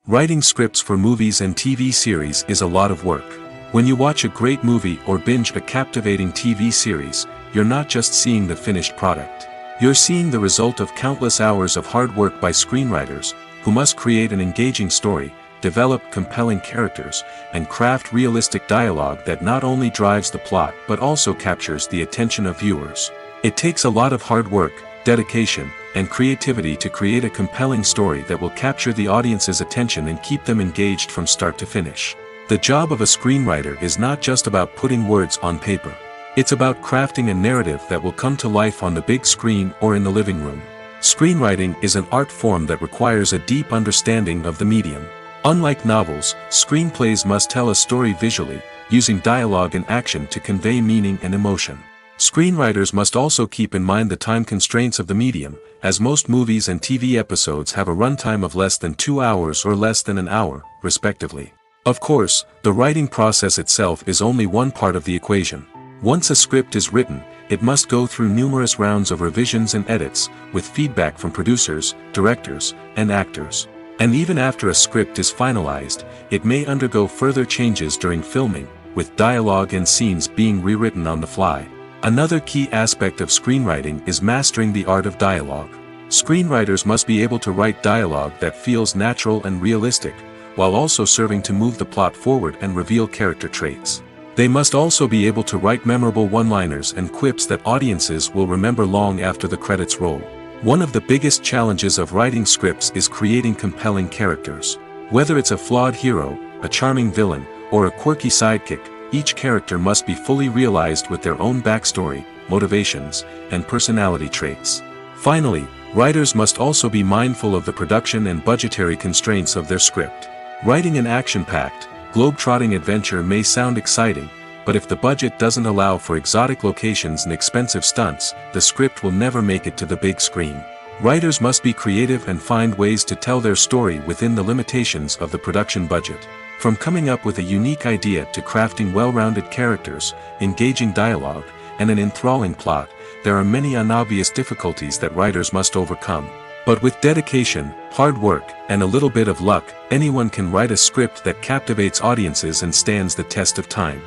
Writing scripts for movies and TV series is a lot of work. When you watch a great movie or binge a captivating TV series, you're not just seeing the finished product. You're seeing the result of countless hours of hard work by screenwriters, who must create an engaging story, develop compelling characters, and craft realistic dialogue that not only drives the plot but also captures the attention of viewers. It takes a lot of hard work, dedication, and creativity to create a compelling story that will capture the audience's attention and keep them engaged from start to finish. The job of a screenwriter is not just about putting words on paper. It's about crafting a narrative that will come to life on the big screen or in the living room. Screenwriting is an art form that requires a deep understanding of the medium. Unlike novels, screenplays must tell a story visually, using dialogue and action to convey meaning and emotion. Screenwriters must also keep in mind the time constraints of the medium, as most movies and TV episodes have a runtime of less than 2 hours or less than an hour, respectively. Of course, the writing process itself is only one part of the equation. Once a script is written, it must go through numerous rounds of revisions and edits, with feedback from producers, directors, and actors. And even after a script is finalized, it may undergo further changes during filming, with dialogue and scenes being rewritten on the fly. Another key aspect of screenwriting is mastering the art of dialogue. Screenwriters must be able to write dialogue that feels natural and realistic, while also serving to move the plot forward and reveal character traits. They must also be able to write memorable one-liners and quips that audiences will remember long after the credits roll. One of the biggest challenges of writing scripts is creating compelling characters. Whether it's a flawed hero, a charming villain, or a quirky sidekick, each character must be fully realized with their own backstory, motivations, and personality traits. Finally, writers must also be mindful of the production and budgetary constraints of their script. Writing an action-packed, globe-trotting adventure may sound exciting, but if the budget doesn't allow for exotic locations and expensive stunts, the script will never make it to the big screen. Writers must be creative and find ways to tell their story within the limitations of the production budget. From coming up with a unique idea to crafting well-rounded characters, engaging dialogue, and an enthralling plot, there are many unobvious difficulties that writers must overcome. But with dedication, hard work, and a little bit of luck, anyone can write a script that captivates audiences and stands the test of time.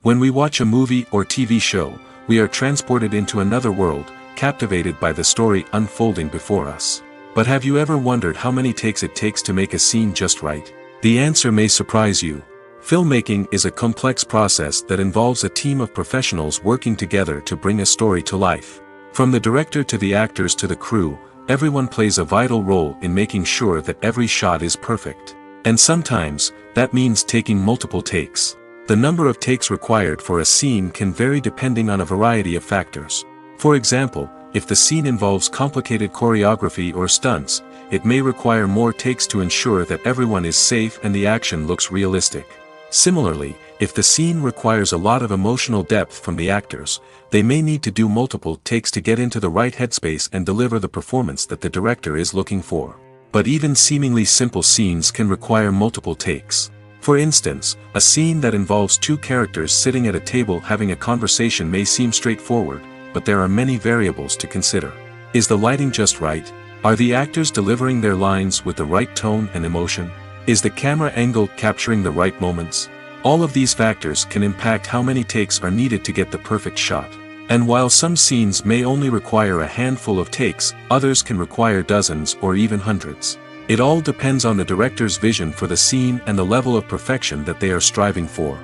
When we watch a movie or TV show, we are transported into another world, captivated by the story unfolding before us. But have you ever wondered how many takes it takes to make a scene just right? The answer may surprise you. Filmmaking is a complex process that involves a team of professionals working together to bring a story to life. From the director to the actors to the crew, everyone plays a vital role in making sure that every shot is perfect. And sometimes, that means taking multiple takes. The number of takes required for a scene can vary depending on a variety of factors. For example, if the scene involves complicated choreography or stunts, it may require more takes to ensure that everyone is safe and the action looks realistic. Similarly, if the scene requires a lot of emotional depth from the actors, they may need to do multiple takes to get into the right headspace and deliver the performance that the director is looking for. But even seemingly simple scenes can require multiple takes. For instance, a scene that involves two characters sitting at a table having a conversation may seem straightforward, but there are many variables to consider. Is the lighting just right? Are the actors delivering their lines with the right tone and emotion? Is the camera angle capturing the right moments? All of these factors can impact how many takes are needed to get the perfect shot. And while some scenes may only require a handful of takes, others can require dozens or even hundreds. It all depends on the director's vision for the scene and the level of perfection that they are striving for.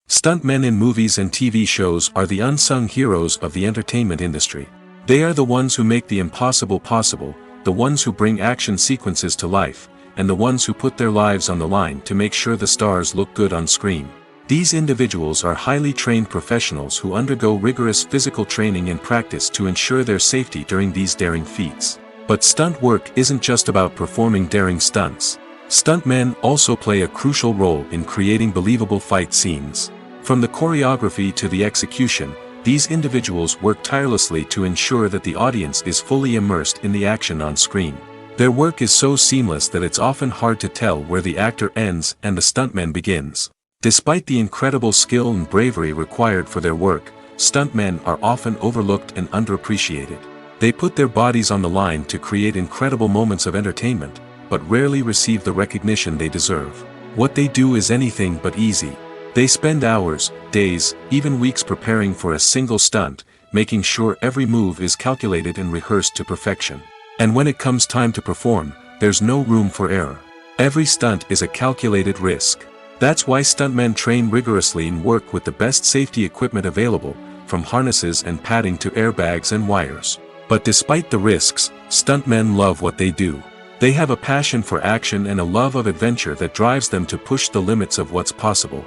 Stuntmen in movies and TV shows are the unsung heroes of the entertainment industry. They are the ones who make the impossible possible, the ones who bring action sequences to life, and the ones who put their lives on the line to make sure the stars look good on screen. These individuals are highly trained professionals who undergo rigorous physical training and practice to ensure their safety during these daring feats. But stunt work isn't just about performing daring stunts. Stuntmen also play a crucial role in creating believable fight scenes. From the choreography to the execution, these individuals work tirelessly to ensure that the audience is fully immersed in the action on screen. Their work is so seamless that it's often hard to tell where the actor ends and the stuntman begins. Despite the incredible skill and bravery required for their work, stuntmen are often overlooked and underappreciated. They put their bodies on the line to create incredible moments of entertainment, but rarely receive the recognition they deserve. What they do is anything but easy. They spend hours, days, even weeks preparing for a single stunt, making sure every move is calculated and rehearsed to perfection. And when it comes time to perform, there's no room for error. Every stunt is a calculated risk. That's why stuntmen train rigorously and work with the best safety equipment available, from harnesses and padding to airbags and wires. But despite the risks, stuntmen love what they do. They have a passion for action and a love of adventure that drives them to push the limits of what's possible.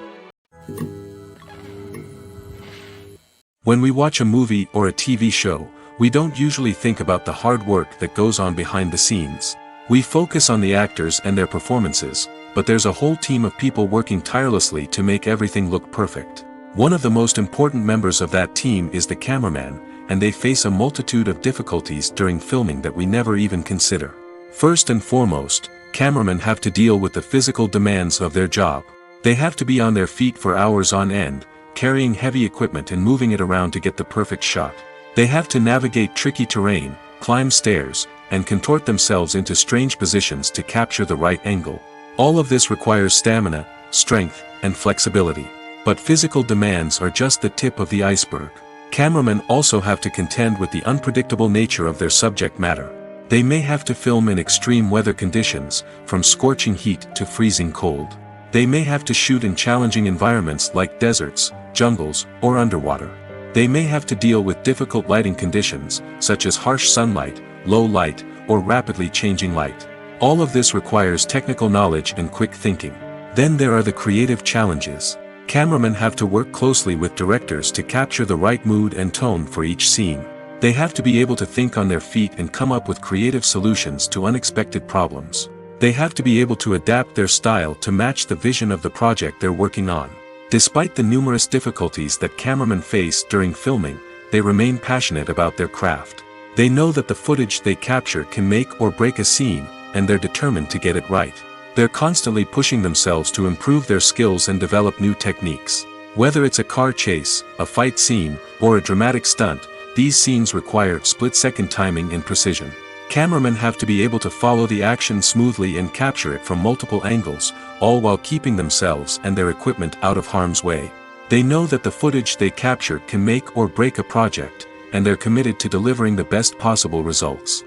When we watch a movie or a TV show, we don't usually think about the hard work that goes on behind the scenes. We focus on the actors and their performances, but there's a whole team of people working tirelessly to make everything look perfect. One of the most important members of that team is the cameraman, and they face a multitude of difficulties during filming that we never even consider. First and foremost, cameramen have to deal with the physical demands of their job. They have to be on their feet for hours on end, carrying heavy equipment and moving it around to get the perfect shot. They have to navigate tricky terrain, climb stairs, and contort themselves into strange positions to capture the right angle. All of this requires stamina, strength, and flexibility. But physical demands are just the tip of the iceberg. Cameramen also have to contend with the unpredictable nature of their subject matter. They may have to film in extreme weather conditions, from scorching heat to freezing cold. They may have to shoot in challenging environments like deserts, jungles, or underwater. They may have to deal with difficult lighting conditions, such as harsh sunlight, low light, or rapidly changing light. All of this requires technical knowledge and quick thinking. Then there are the creative challenges. Cameramen have to work closely with directors to capture the right mood and tone for each scene. They have to be able to think on their feet and come up with creative solutions to unexpected problems. They have to be able to adapt their style to match the vision of the project they're working on. Despite the numerous difficulties that cameramen face during filming, they remain passionate about their craft. They know that the footage they capture can make or break a scene, and they're determined to get it right. They're constantly pushing themselves to improve their skills and develop new techniques. Whether it's a car chase, a fight scene, or a dramatic stunt, these scenes require split-second timing and precision. Cameramen have to be able to follow the action smoothly and capture it from multiple angles, all while keeping themselves and their equipment out of harm's way. They know that the footage they capture can make or break a project, and they're committed to delivering the best possible results.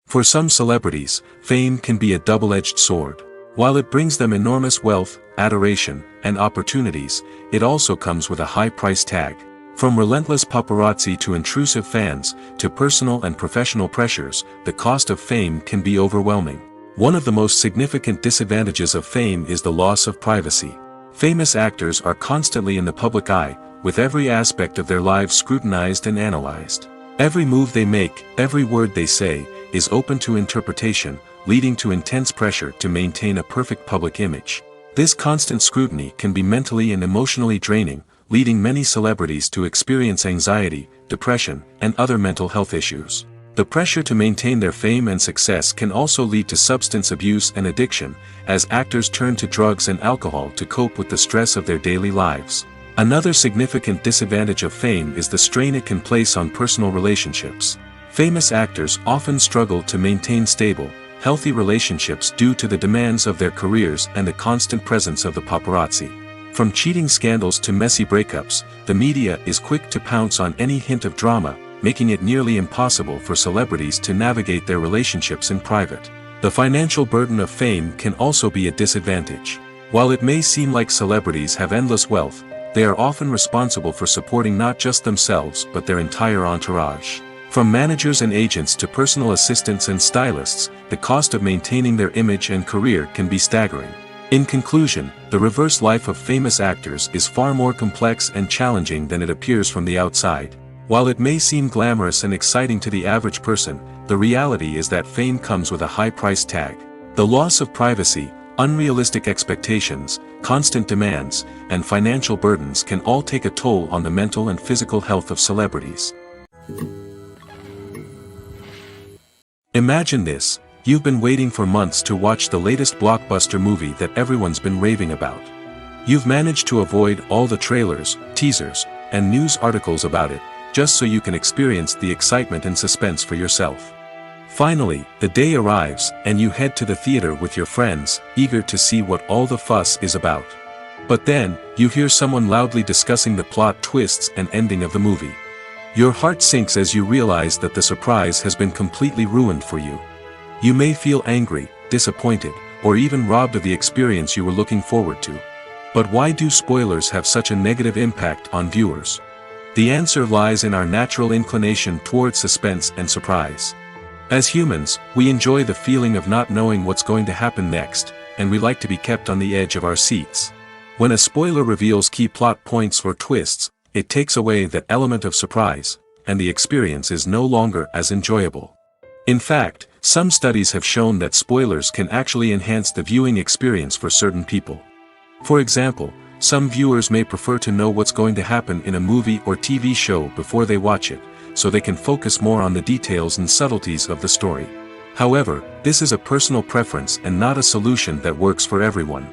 For some celebrities, fame can be a double-edged sword. While it brings them enormous wealth, adoration, and opportunities, it also comes with a high price tag. From relentless paparazzi to intrusive fans, to personal and professional pressures, the cost of fame can be overwhelming. One of the most significant disadvantages of fame is the loss of privacy. Famous actors are constantly in the public eye, with every aspect of their lives scrutinized and analyzed. Every move they make, every word they say, is open to interpretation, leading to intense pressure to maintain a perfect public image. This constant scrutiny can be mentally and emotionally draining, leading many celebrities to experience anxiety, depression, and other mental health issues. The pressure to maintain their fame and success can also lead to substance abuse and addiction, as actors turn to drugs and alcohol to cope with the stress of their daily lives. Another significant disadvantage of fame is the strain it can place on personal relationships. Famous actors often struggle to maintain stable, healthy relationships due to the demands of their careers and the constant presence of the paparazzi. From cheating scandals to messy breakups, the media is quick to pounce on any hint of drama, making it nearly impossible for celebrities to navigate their relationships in private. The financial burden of fame can also be a disadvantage. While it may seem like celebrities have endless wealth, they are often responsible for supporting not just themselves but their entire entourage. From managers and agents to personal assistants and stylists, the cost of maintaining their image and career can be staggering. In conclusion, the reverse life of famous actors is far more complex and challenging than it appears from the outside. While it may seem glamorous and exciting to the average person, the reality is that fame comes with a high price tag. The loss of privacy, unrealistic expectations, constant demands, and financial burdens can all take a toll on the mental and physical health of celebrities. Imagine this. You've been waiting for months to watch the latest blockbuster movie that everyone's been raving about. You've managed to avoid all the trailers, teasers, and news articles about it, just so you can experience the excitement and suspense for yourself. Finally, the day arrives, and you head to the theater with your friends, eager to see what all the fuss is about. But then, you hear someone loudly discussing the plot twists and ending of the movie. Your heart sinks as you realize that the surprise has been completely ruined for you. You may feel angry, disappointed, or even robbed of the experience you were looking forward to. But why do spoilers have such a negative impact on viewers? The answer lies in our natural inclination toward suspense and surprise. As humans, we enjoy the feeling of not knowing what's going to happen next, and we like to be kept on the edge of our seats. When a spoiler reveals key plot points or twists, it takes away that element of surprise, and the experience is no longer as enjoyable. In fact, some studies have shown that spoilers can actually enhance the viewing experience for certain people. For example, Some viewers may prefer to know what's going to happen in a movie or TV show before they watch it, so they can focus more on the details and subtleties of the story. However, this is a personal preference and not a solution that works for everyone.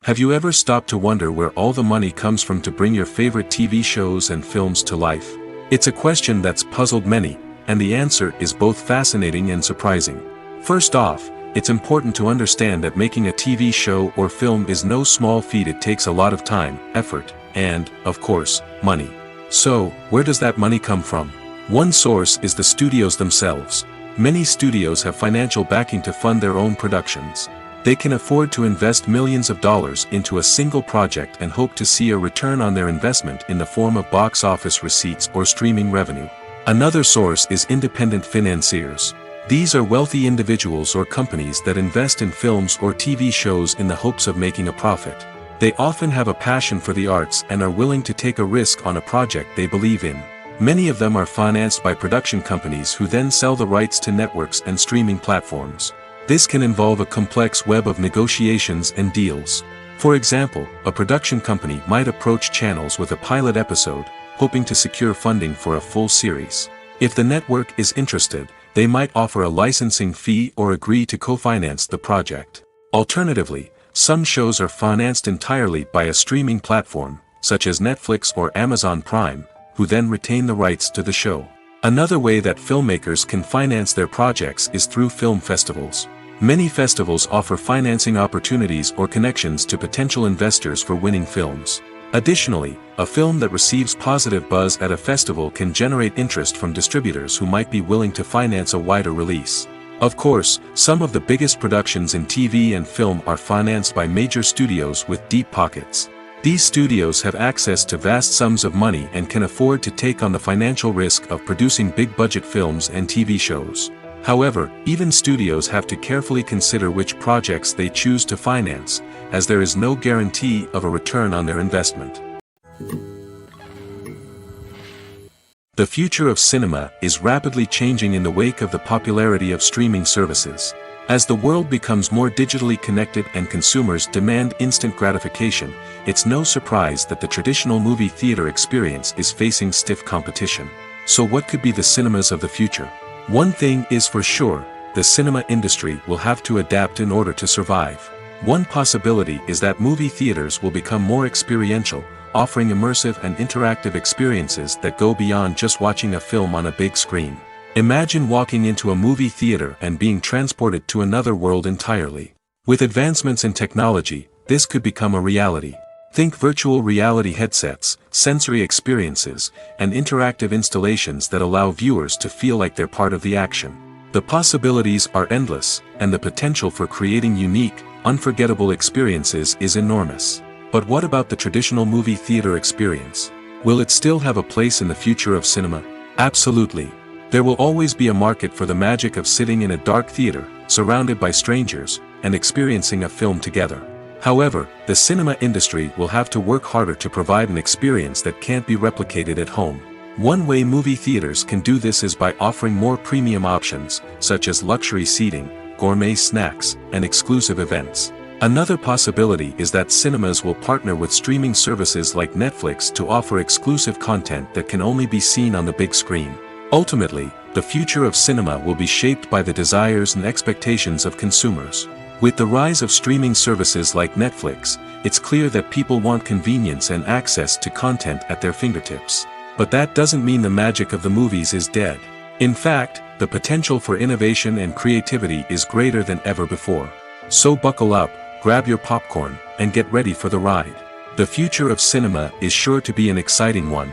Have you ever stopped to wonder where all the money comes from to bring your favorite TV shows and films to life? It's a question that's puzzled many, and the answer is both fascinating and surprising. First off, it's important to understand that making a TV show or film is no small feat. It takes a lot of time, effort, and, of course, money. So, where does that money come from? One source is the studios themselves. Many studios have financial backing to fund their own productions. They can afford to invest millions of dollars into a single project and hope to see a return on their investment in the form of box office receipts or streaming revenue. Another source is independent financiers. These are wealthy individuals or companies that invest in films or TV shows in the hopes of making a profit. They often have a passion for the arts and are willing to take a risk on a project they believe in. Many of them are financed by production companies who then sell the rights to networks and streaming platforms. This can involve a complex web of negotiations and deals. For example, a production company might approach channels with a pilot episode, hoping to secure funding for a full series. If the network is interested, they might offer a licensing fee or agree to co-finance the project. Alternatively, some shows are financed entirely by a streaming platform, such as Netflix or Amazon Prime, who then retain the rights to the show. Another way that filmmakers can finance their projects is through film festivals. Many festivals offer financing opportunities or connections to potential investors for winning films. Additionally, a film that receives positive buzz at a festival can generate interest from distributors who might be willing to finance a wider release. Of course, some of the biggest productions in TV and film are financed by major studios with deep pockets. These studios have access to vast sums of money and can afford to take on the financial risk of producing big-budget films and TV shows. However, even studios have to carefully consider which projects they choose to finance, as there is no guarantee of a return on their investment. The future of cinema is rapidly changing in the wake of the popularity of streaming services. As the world becomes more digitally connected and consumers demand instant gratification, it's no surprise that the traditional movie theater experience is facing stiff competition. So what could be the cinemas of the future? One thing is for sure, the cinema industry will have to adapt in order to survive. One possibility is that movie theaters will become more experiential, offering immersive and interactive experiences that go beyond just watching a film on a big screen. Imagine walking into a movie theater and being transported to another world entirely. With advancements in technology, this could become a reality. Think virtual reality headsets, sensory experiences, and interactive installations that allow viewers to feel like they're part of the action. The possibilities are endless, and the potential for creating unique, unforgettable experiences is enormous. But what about the traditional movie theater experience? Will it still have a place in the future of cinema? Absolutely. There will always be a market for the magic of sitting in a dark theater, surrounded by strangers, and experiencing a film together. However, the cinema industry will have to work harder to provide an experience that can't be replicated at home. One way movie theaters can do this is by offering more premium options, such as luxury seating, gourmet snacks, and exclusive events. Another possibility is that cinemas will partner with streaming services like Netflix to offer exclusive content that can only be seen on the big screen. Ultimately, the future of cinema will be shaped by the desires and expectations of consumers. With the rise of streaming services like Netflix, it's clear that people want convenience and access to content at their fingertips. But that doesn't mean the magic of the movies is dead. In fact, the potential for innovation and creativity is greater than ever before. So buckle up, grab your popcorn, and get ready for the ride. The future of cinema is sure to be an exciting one.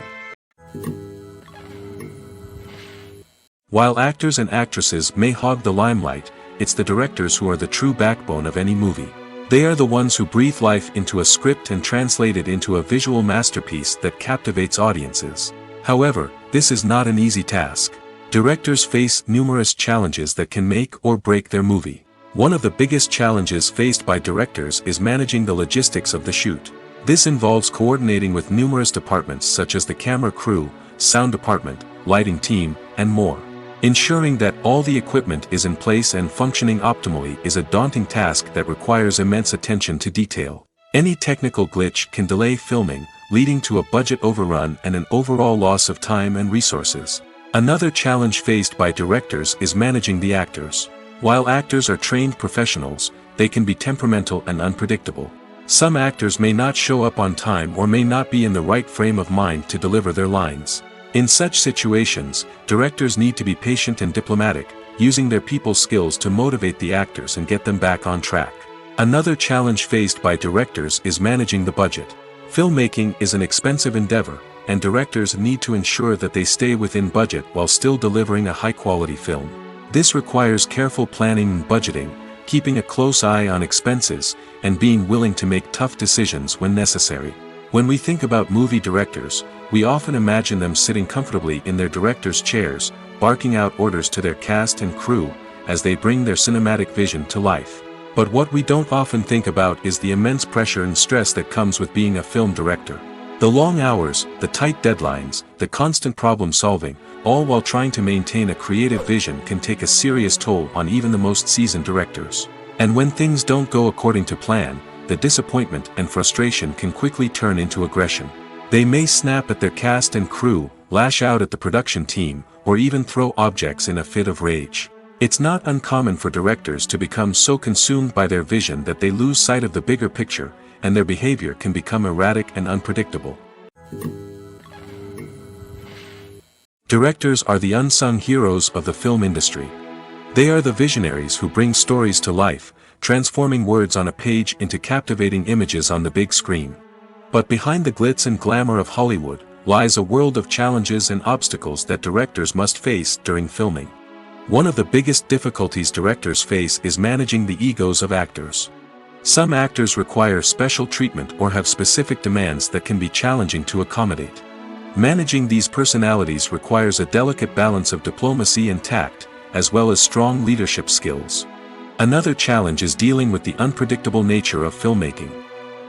While actors and actresses may hog the limelight, it's the directors who are the true backbone of any movie. They are the ones who breathe life into a script and translate it into a visual masterpiece that captivates audiences. However, this is not an easy task. Directors face numerous challenges that can make or break their movie. One of the biggest challenges faced by directors is managing the logistics of the shoot. This involves coordinating with numerous departments such as the camera crew, sound department, lighting team, and more. Ensuring that all the equipment is in place and functioning optimally is a daunting task that requires immense attention to detail. Any technical glitch can delay filming, leading to a budget overrun and an overall loss of time and resources. Another challenge faced by directors is managing the actors. While actors are trained professionals, they can be temperamental and unpredictable. Some actors may not show up on time or may not be in the right frame of mind to deliver their lines. In such situations, directors need to be patient and diplomatic, using their people skills to motivate the actors and get them back on track. Another challenge faced by directors is managing the budget. Filmmaking is an expensive endeavor, and directors need to ensure that they stay within budget while still delivering a high-quality film. This requires careful planning and budgeting, keeping a close eye on expenses, and being willing to make tough decisions when necessary. When we think about movie directors, we often imagine them sitting comfortably in their director's chairs, barking out orders to their cast and crew, as they bring their cinematic vision to life. But what we don't often think about is the immense pressure and stress that comes with being a film director. The long hours, the tight deadlines, the constant problem solving, all while trying to maintain a creative vision can take a serious toll on even the most seasoned directors. And when things don't go according to plan, the disappointment and frustration can quickly turn into aggression. They may snap at their cast and crew, lash out at the production team, or even throw objects in a fit of rage. It's not uncommon for directors to become so consumed by their vision that they lose sight of the bigger picture, and their behavior can become erratic and unpredictable. Directors are the unsung heroes of the film industry. They are the visionaries who bring stories to life, transforming words on a page into captivating images on the big screen. But behind the glitz and glamour of Hollywood, lies a world of challenges and obstacles that directors must face during filming. One of the biggest difficulties directors face is managing the egos of actors. Some actors require special treatment or have specific demands that can be challenging to accommodate. Managing these personalities requires a delicate balance of diplomacy and tact, as well as strong leadership skills. Another challenge is dealing with the unpredictable nature of filmmaking.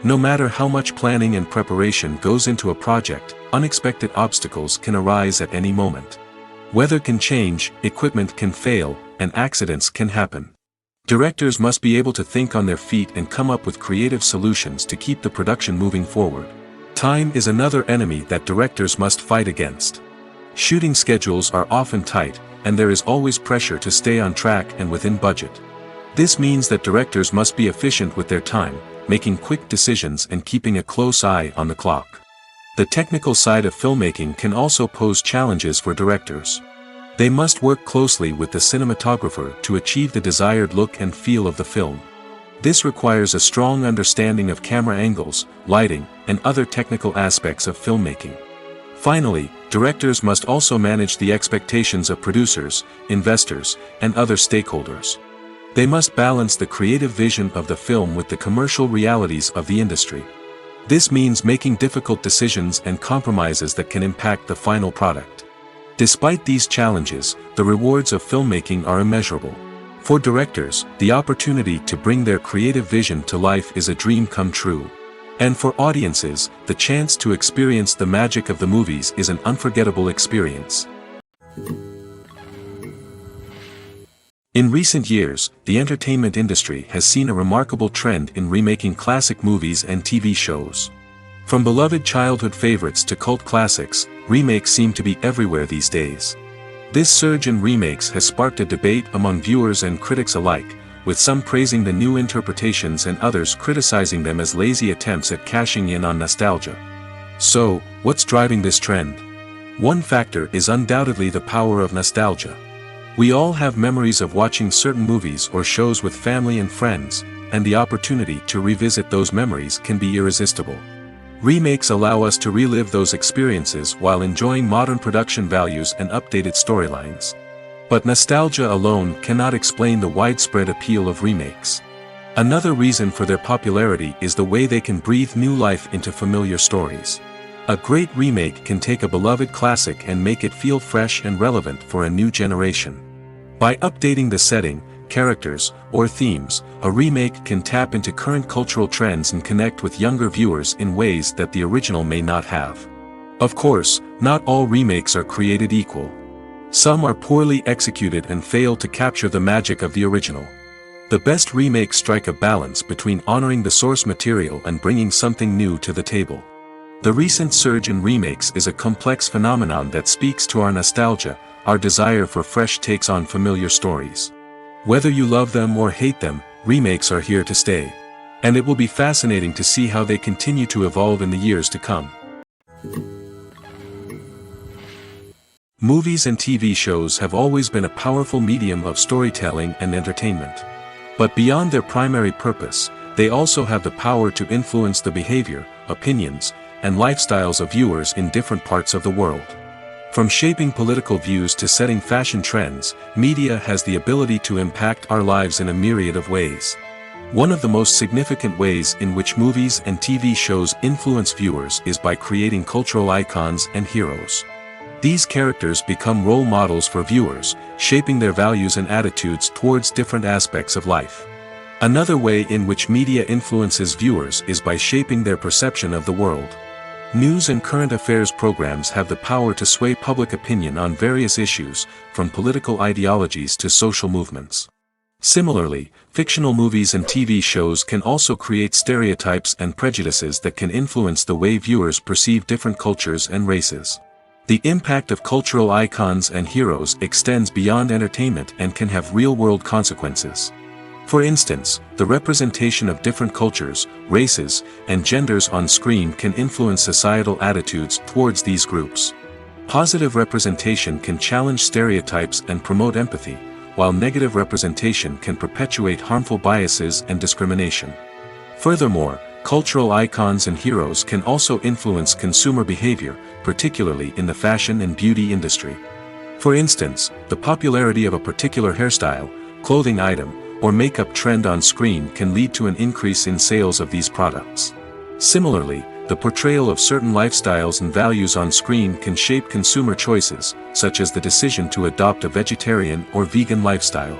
No matter how much planning and preparation goes into a project, unexpected obstacles can arise at any moment. Weather can change, equipment can fail, and accidents can happen. Directors must be able to think on their feet and come up with creative solutions to keep the production moving forward. Time is another enemy that directors must fight against. Shooting schedules are often tight, and there is always pressure to stay on track and within budget. This means that directors must be efficient with their time, making quick decisions and keeping a close eye on the clock. The technical side of filmmaking can also pose challenges for directors. They must work closely with the cinematographer to achieve the desired look and feel of the film. This requires a strong understanding of camera angles, lighting, and other technical aspects of filmmaking. Finally, directors must also manage the expectations of producers, investors, and other stakeholders. They must balance the creative vision of the film with the commercial realities of the industry. This means making difficult decisions and compromises that can impact the final product. Despite these challenges, the rewards of filmmaking are immeasurable. For directors, the opportunity to bring their creative vision to life is a dream come true. And for audiences, the chance to experience the magic of the movies is an unforgettable experience. In recent years, the entertainment industry has seen a remarkable trend in remaking classic movies and TV shows. From beloved childhood favorites to cult classics, remakes seem to be everywhere these days. This surge in remakes has sparked a debate among viewers and critics alike, with some praising the new interpretations and others criticizing them as lazy attempts at cashing in on nostalgia. So, what's driving this trend? One factor is undoubtedly the power of nostalgia. We all have memories of watching certain movies or shows with family and friends, and the opportunity to revisit those memories can be irresistible. Remakes allow us to relive those experiences while enjoying modern production values and updated storylines. But nostalgia alone cannot explain the widespread appeal of remakes. Another reason for their popularity is the way they can breathe new life into familiar stories. A great remake can take a beloved classic and make it feel fresh and relevant for a new generation. By updating the setting, characters, or themes, a remake can tap into current cultural trends and connect with younger viewers in ways that the original may not have. Of course, not all remakes are created equal. Some are poorly executed and fail to capture the magic of the original. The best remakes strike a balance between honoring the source material and bringing something new to the table. The recent surge in remakes is a complex phenomenon that speaks to our nostalgia, our desire for fresh takes on familiar stories. Whether you love them or hate them, remakes are here to stay. And it will be fascinating to see how they continue to evolve in the years to come. Movies and TV shows have always been a powerful medium of storytelling and entertainment. But beyond their primary purpose, they also have the power to influence the behavior, opinions, and lifestyles of viewers in different parts of the world. From shaping political views to setting fashion trends, media has the ability to impact our lives in a myriad of ways. One of the most significant ways in which movies and TV shows influence viewers is by creating cultural icons and heroes. These characters become role models for viewers, shaping their values and attitudes towards different aspects of life. Another way in which media influences viewers is by shaping their perception of the world. News and current affairs programs have the power to sway public opinion on various issues, from political ideologies to social movements. Similarly, fictional movies and TV shows can also create stereotypes and prejudices that can influence the way viewers perceive different cultures and races. The impact of cultural icons and heroes extends beyond entertainment and can have real-world consequences. For instance, the representation of different cultures, races, and genders on screen can influence societal attitudes towards these groups. Positive representation can challenge stereotypes and promote empathy, while negative representation can perpetuate harmful biases and discrimination. Furthermore, cultural icons and heroes can also influence consumer behavior, particularly in the fashion and beauty industry. For instance, the popularity of a particular hairstyle, clothing item, or makeup trend on screen can lead to an increase in sales of these products. Similarly, the portrayal of certain lifestyles and values on screen can shape consumer choices, such as the decision to adopt a vegetarian or vegan lifestyle.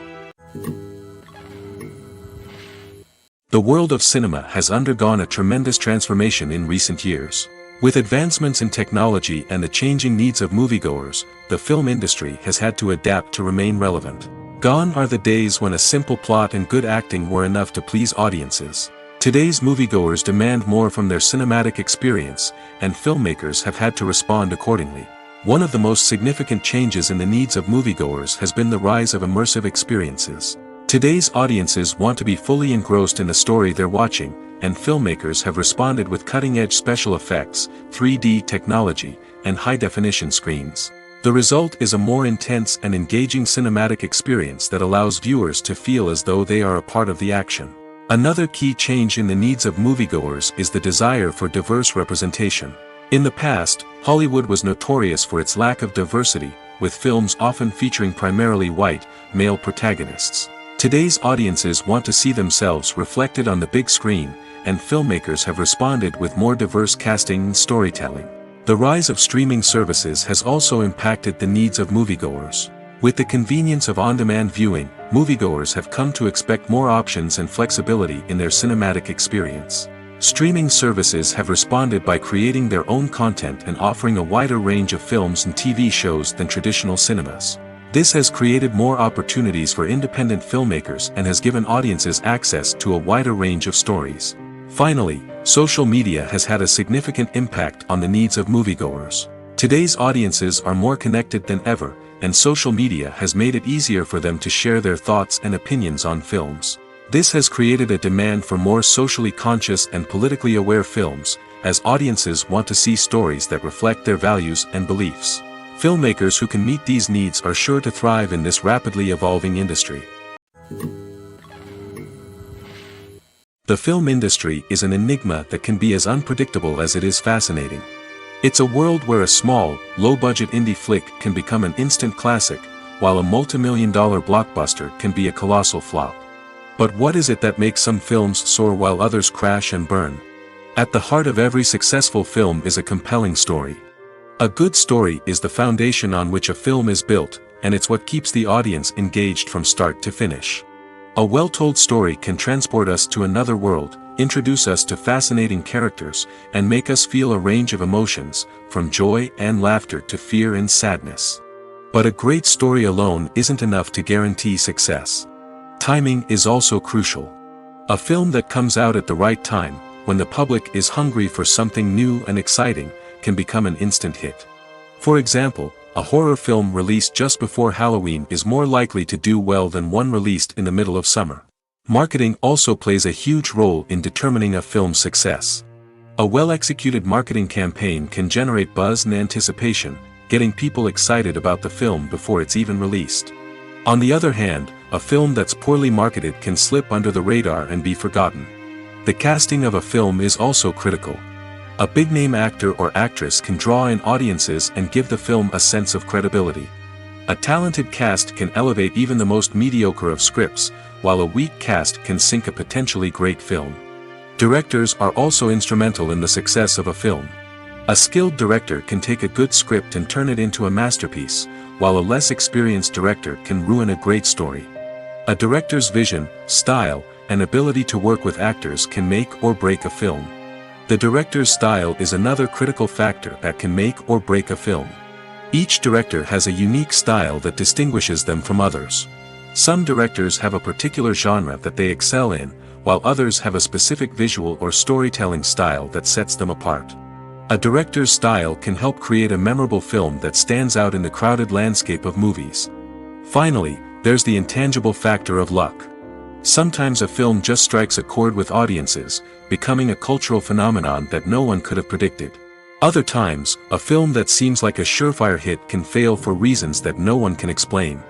The world of cinema has undergone a tremendous transformation in recent years. With advancements in technology and the changing needs of moviegoers, the film industry has had to adapt to remain relevant. Gone are the days when a simple plot and good acting were enough to please audiences. Today's moviegoers demand more from their cinematic experience, and filmmakers have had to respond accordingly. One of the most significant changes in the needs of moviegoers has been the rise of immersive experiences. Today's audiences want to be fully engrossed in the story they're watching, and filmmakers have responded with cutting-edge special effects, 3D technology, and high-definition screens. The result is a more intense and engaging cinematic experience that allows viewers to feel as though they are a part of the action. Another key change in the needs of moviegoers is the desire for diverse representation. In the past, Hollywood was notorious for its lack of diversity, with films often featuring primarily white, male protagonists. Today's audiences want to see themselves reflected on the big screen, and filmmakers have responded with more diverse casting and storytelling. The rise of streaming services has also impacted the needs of moviegoers. With the convenience of on-demand viewing, moviegoers have come to expect more options and flexibility in their cinematic experience. Streaming services have responded by creating their own content and offering a wider range of films and TV shows than traditional cinemas. This has created more opportunities for independent filmmakers and has given audiences access to a wider range of stories. Finally, social media has had a significant impact on the needs of moviegoers. Today's audiences are more connected than ever, and social media has made it easier for them to share their thoughts and opinions on films. This has created a demand for more socially conscious and politically aware films, as audiences want to see stories that reflect their values and beliefs. Filmmakers who can meet these needs are sure to thrive in this rapidly evolving industry. The film industry is an enigma that can be as unpredictable as it is fascinating. It's a world where a small, low-budget indie flick can become an instant classic, while a multi-million-dollar blockbuster can be a colossal flop. But what is it that makes some films soar while others crash and burn? At the heart of every successful film is a compelling story. A good story is the foundation on which a film is built, and it's what keeps the audience engaged from start to finish. A well-told story can transport us to another world, introduce us to fascinating characters, and make us feel a range of emotions, from joy and laughter to fear and sadness. But a great story alone isn't enough to guarantee success. Timing is also crucial. A film that comes out at the right time, when the public is hungry for something new and exciting, can become an instant hit. For example, a horror film released just before Halloween is more likely to do well than one released in the middle of summer. Marketing also plays a huge role in determining a film's success. A well-executed marketing campaign can generate buzz and anticipation, getting people excited about the film before it's even released. On the other hand, a film that's poorly marketed can slip under the radar and be forgotten. The casting of a film is also critical. A big-name actor or actress can draw in audiences and give the film a sense of credibility. A talented cast can elevate even the most mediocre of scripts, while a weak cast can sink a potentially great film. Directors are also instrumental in the success of a film. A skilled director can take a good script and turn it into a masterpiece, while a less experienced director can ruin a great story. A director's vision, style, and ability to work with actors can make or break a film. The director's style is another critical factor that can make or break a film. Each director has a unique style that distinguishes them from others. Some directors have a particular genre that they excel in, while others have a specific visual or storytelling style that sets them apart. A director's style can help create a memorable film that stands out in the crowded landscape of movies. Finally, there's the intangible factor of luck. Sometimes a film just strikes a chord with audiences, becoming a cultural phenomenon that no one could have predicted. Other times, a film that seems like a surefire hit can fail for reasons that no one can explain.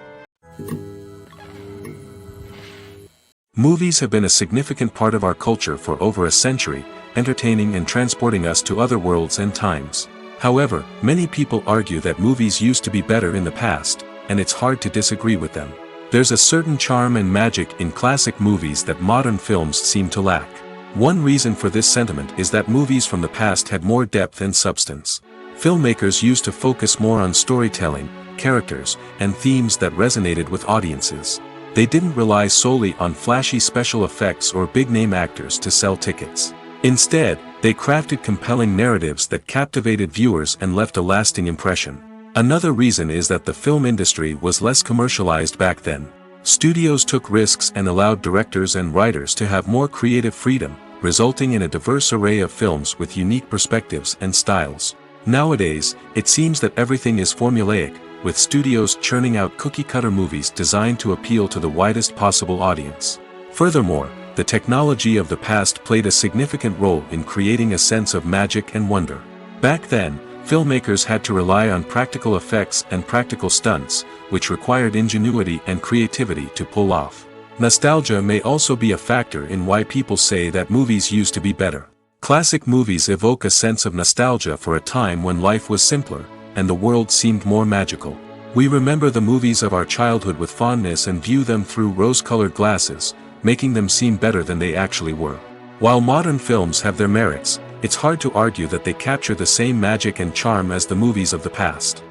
Movies have been a significant part of our culture for over a century, entertaining and transporting us to other worlds and times. However, many people argue that movies used to be better in the past, and it's hard to disagree with them. There's a certain charm and magic in classic movies that modern films seem to lack. One reason for this sentiment is that movies from the past had more depth and substance. Filmmakers used to focus more on storytelling, characters, and themes that resonated with audiences. They didn't rely solely on flashy special effects or big-name actors to sell tickets. Instead, they crafted compelling narratives that captivated viewers and left a lasting impression. Another reason is that the film industry was less commercialized back then. Studios took risks and allowed directors and writers to have more creative freedom, resulting in a diverse array of films with unique perspectives and styles. Nowadays, it seems that everything is formulaic, with studios churning out cookie-cutter movies designed to appeal to the widest possible audience. Furthermore, the technology of the past played a significant role in creating a sense of magic and wonder. Back then, filmmakers had to rely on practical effects and practical stunts, which required ingenuity and creativity to pull off. Nostalgia may also be a factor in why people say that movies used to be better. Classic movies evoke a sense of nostalgia for a time when life was simpler, and the world seemed more magical. We remember the movies of our childhood with fondness and view them through rose-colored glasses, making them seem better than they actually were. While modern films have their merits, it's hard to argue that they capture the same magic and charm as the movies of the past.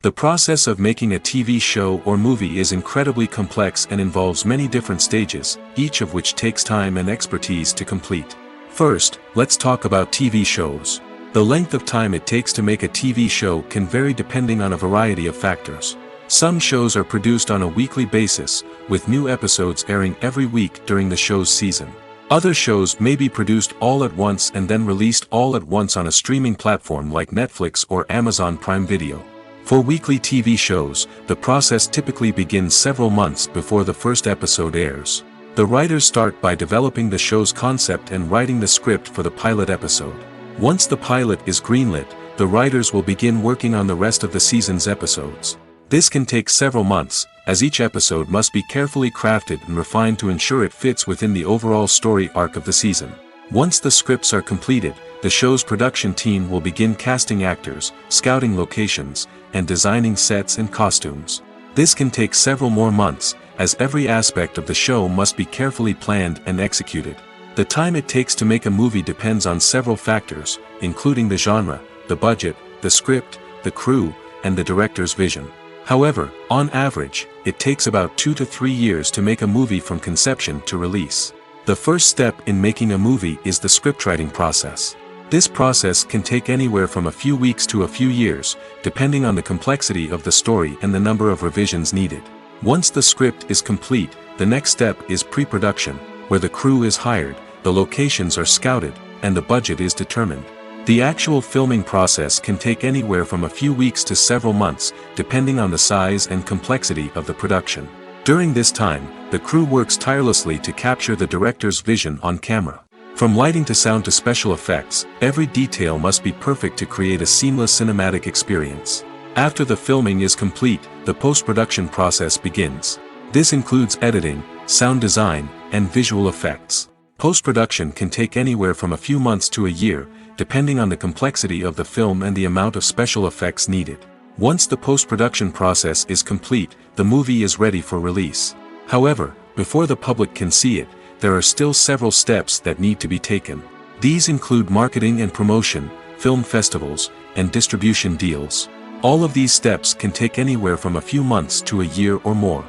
The process of making a TV show or movie is incredibly complex and involves many different stages, each of which takes time and expertise to complete. First, let's talk about TV shows. The length of time it takes to make a TV show can vary depending on a variety of factors. Some shows are produced on a weekly basis, with new episodes airing every week during the show's season. Other shows may be produced all at once and then released all at once on a streaming platform like Netflix or Amazon Prime Video. For weekly TV shows, the process typically begins several months before the first episode airs. The writers start by developing the show's concept and writing the script for the pilot episode. Once the pilot is greenlit, the writers will begin working on the rest of the season's episodes. This can take several months, as each episode must be carefully crafted and refined to ensure it fits within the overall story arc of the season. Once the scripts are completed, the show's production team will begin casting actors, scouting locations, and designing sets and costumes. This can take several more months, as every aspect of the show must be carefully planned and executed. The time it takes to make a movie depends on several factors, including the genre, the budget, the script, the crew, and the director's vision. However, on average, it takes about 2 to 3 years to make a movie from conception to release. The first step in making a movie is the scriptwriting process. This process can take anywhere from a few weeks to a few years, depending on the complexity of the story and the number of revisions needed. Once the script is complete, the next step is pre-production, where the crew is hired, the locations are scouted, and the budget is determined. The actual filming process can take anywhere from a few weeks to several months, depending on the size and complexity of the production. During this time, the crew works tirelessly to capture the director's vision on camera. From lighting to sound to special effects, every detail must be perfect to create a seamless cinematic experience. After the filming is complete, the post-production process begins. This includes editing, sound design, and visual effects. Post-production can take anywhere from a few months to a year, depending on the complexity of the film and the amount of special effects needed. Once the post-production process is complete, the movie is ready for release. However, before the public can see it, there are still several steps that need to be taken. These include marketing and promotion, film festivals, and distribution deals. All of these steps can take anywhere from a few months to a year or more.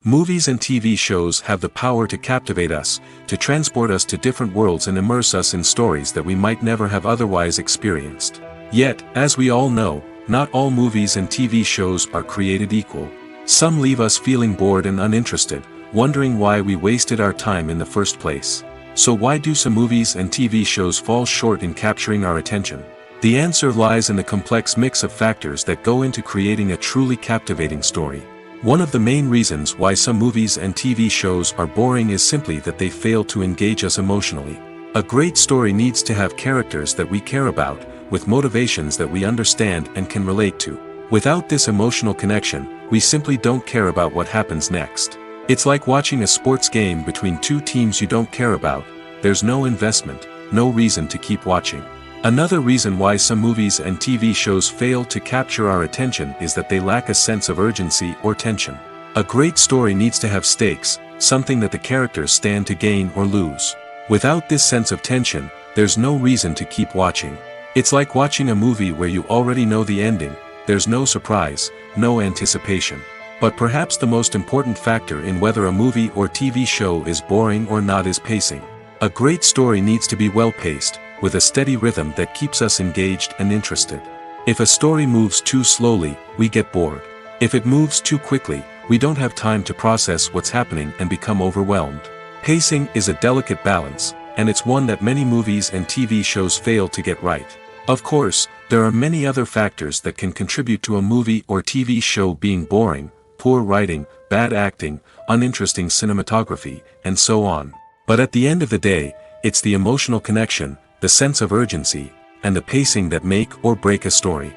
Movies and TV shows have the power to captivate us, to transport us to different worlds and immerse us in stories that we might never have otherwise experienced. Yet, as we all know, not all movies and TV shows are created equal. Some leave us feeling bored and uninterested, wondering why we wasted our time in the first place. So why do some movies and TV shows fall short in capturing our attention? The answer lies in the complex mix of factors that go into creating a truly captivating story. One of the main reasons why some movies and TV shows are boring is simply that they fail to engage us emotionally. A great story needs to have characters that we care about, with motivations that we understand and can relate to. Without this emotional connection, we simply don't care about what happens next. It's like watching a sports game between two teams you don't care about. There's no investment, no reason to keep watching. Another reason why some movies and TV shows fail to capture our attention is that they lack a sense of urgency or tension. A great story needs to have stakes, something that the characters stand to gain or lose. Without this sense of tension, there's no reason to keep watching. It's like watching a movie where you already know the ending. There's no surprise, no anticipation. But perhaps the most important factor in whether a movie or TV show is boring or not is pacing. A great story needs to be well-paced, with a steady rhythm that keeps us engaged and interested. If a story moves too slowly, we get bored. If it moves too quickly, we don't have time to process what's happening and become overwhelmed. Pacing is a delicate balance, and it's one that many movies and TV shows fail to get right. Of course, there are many other factors that can contribute to a movie or TV show being boring: poor writing, bad acting, uninteresting cinematography, and so on. But at the end of the day, it's the emotional connection, the sense of urgency, and the pacing that make or break a story.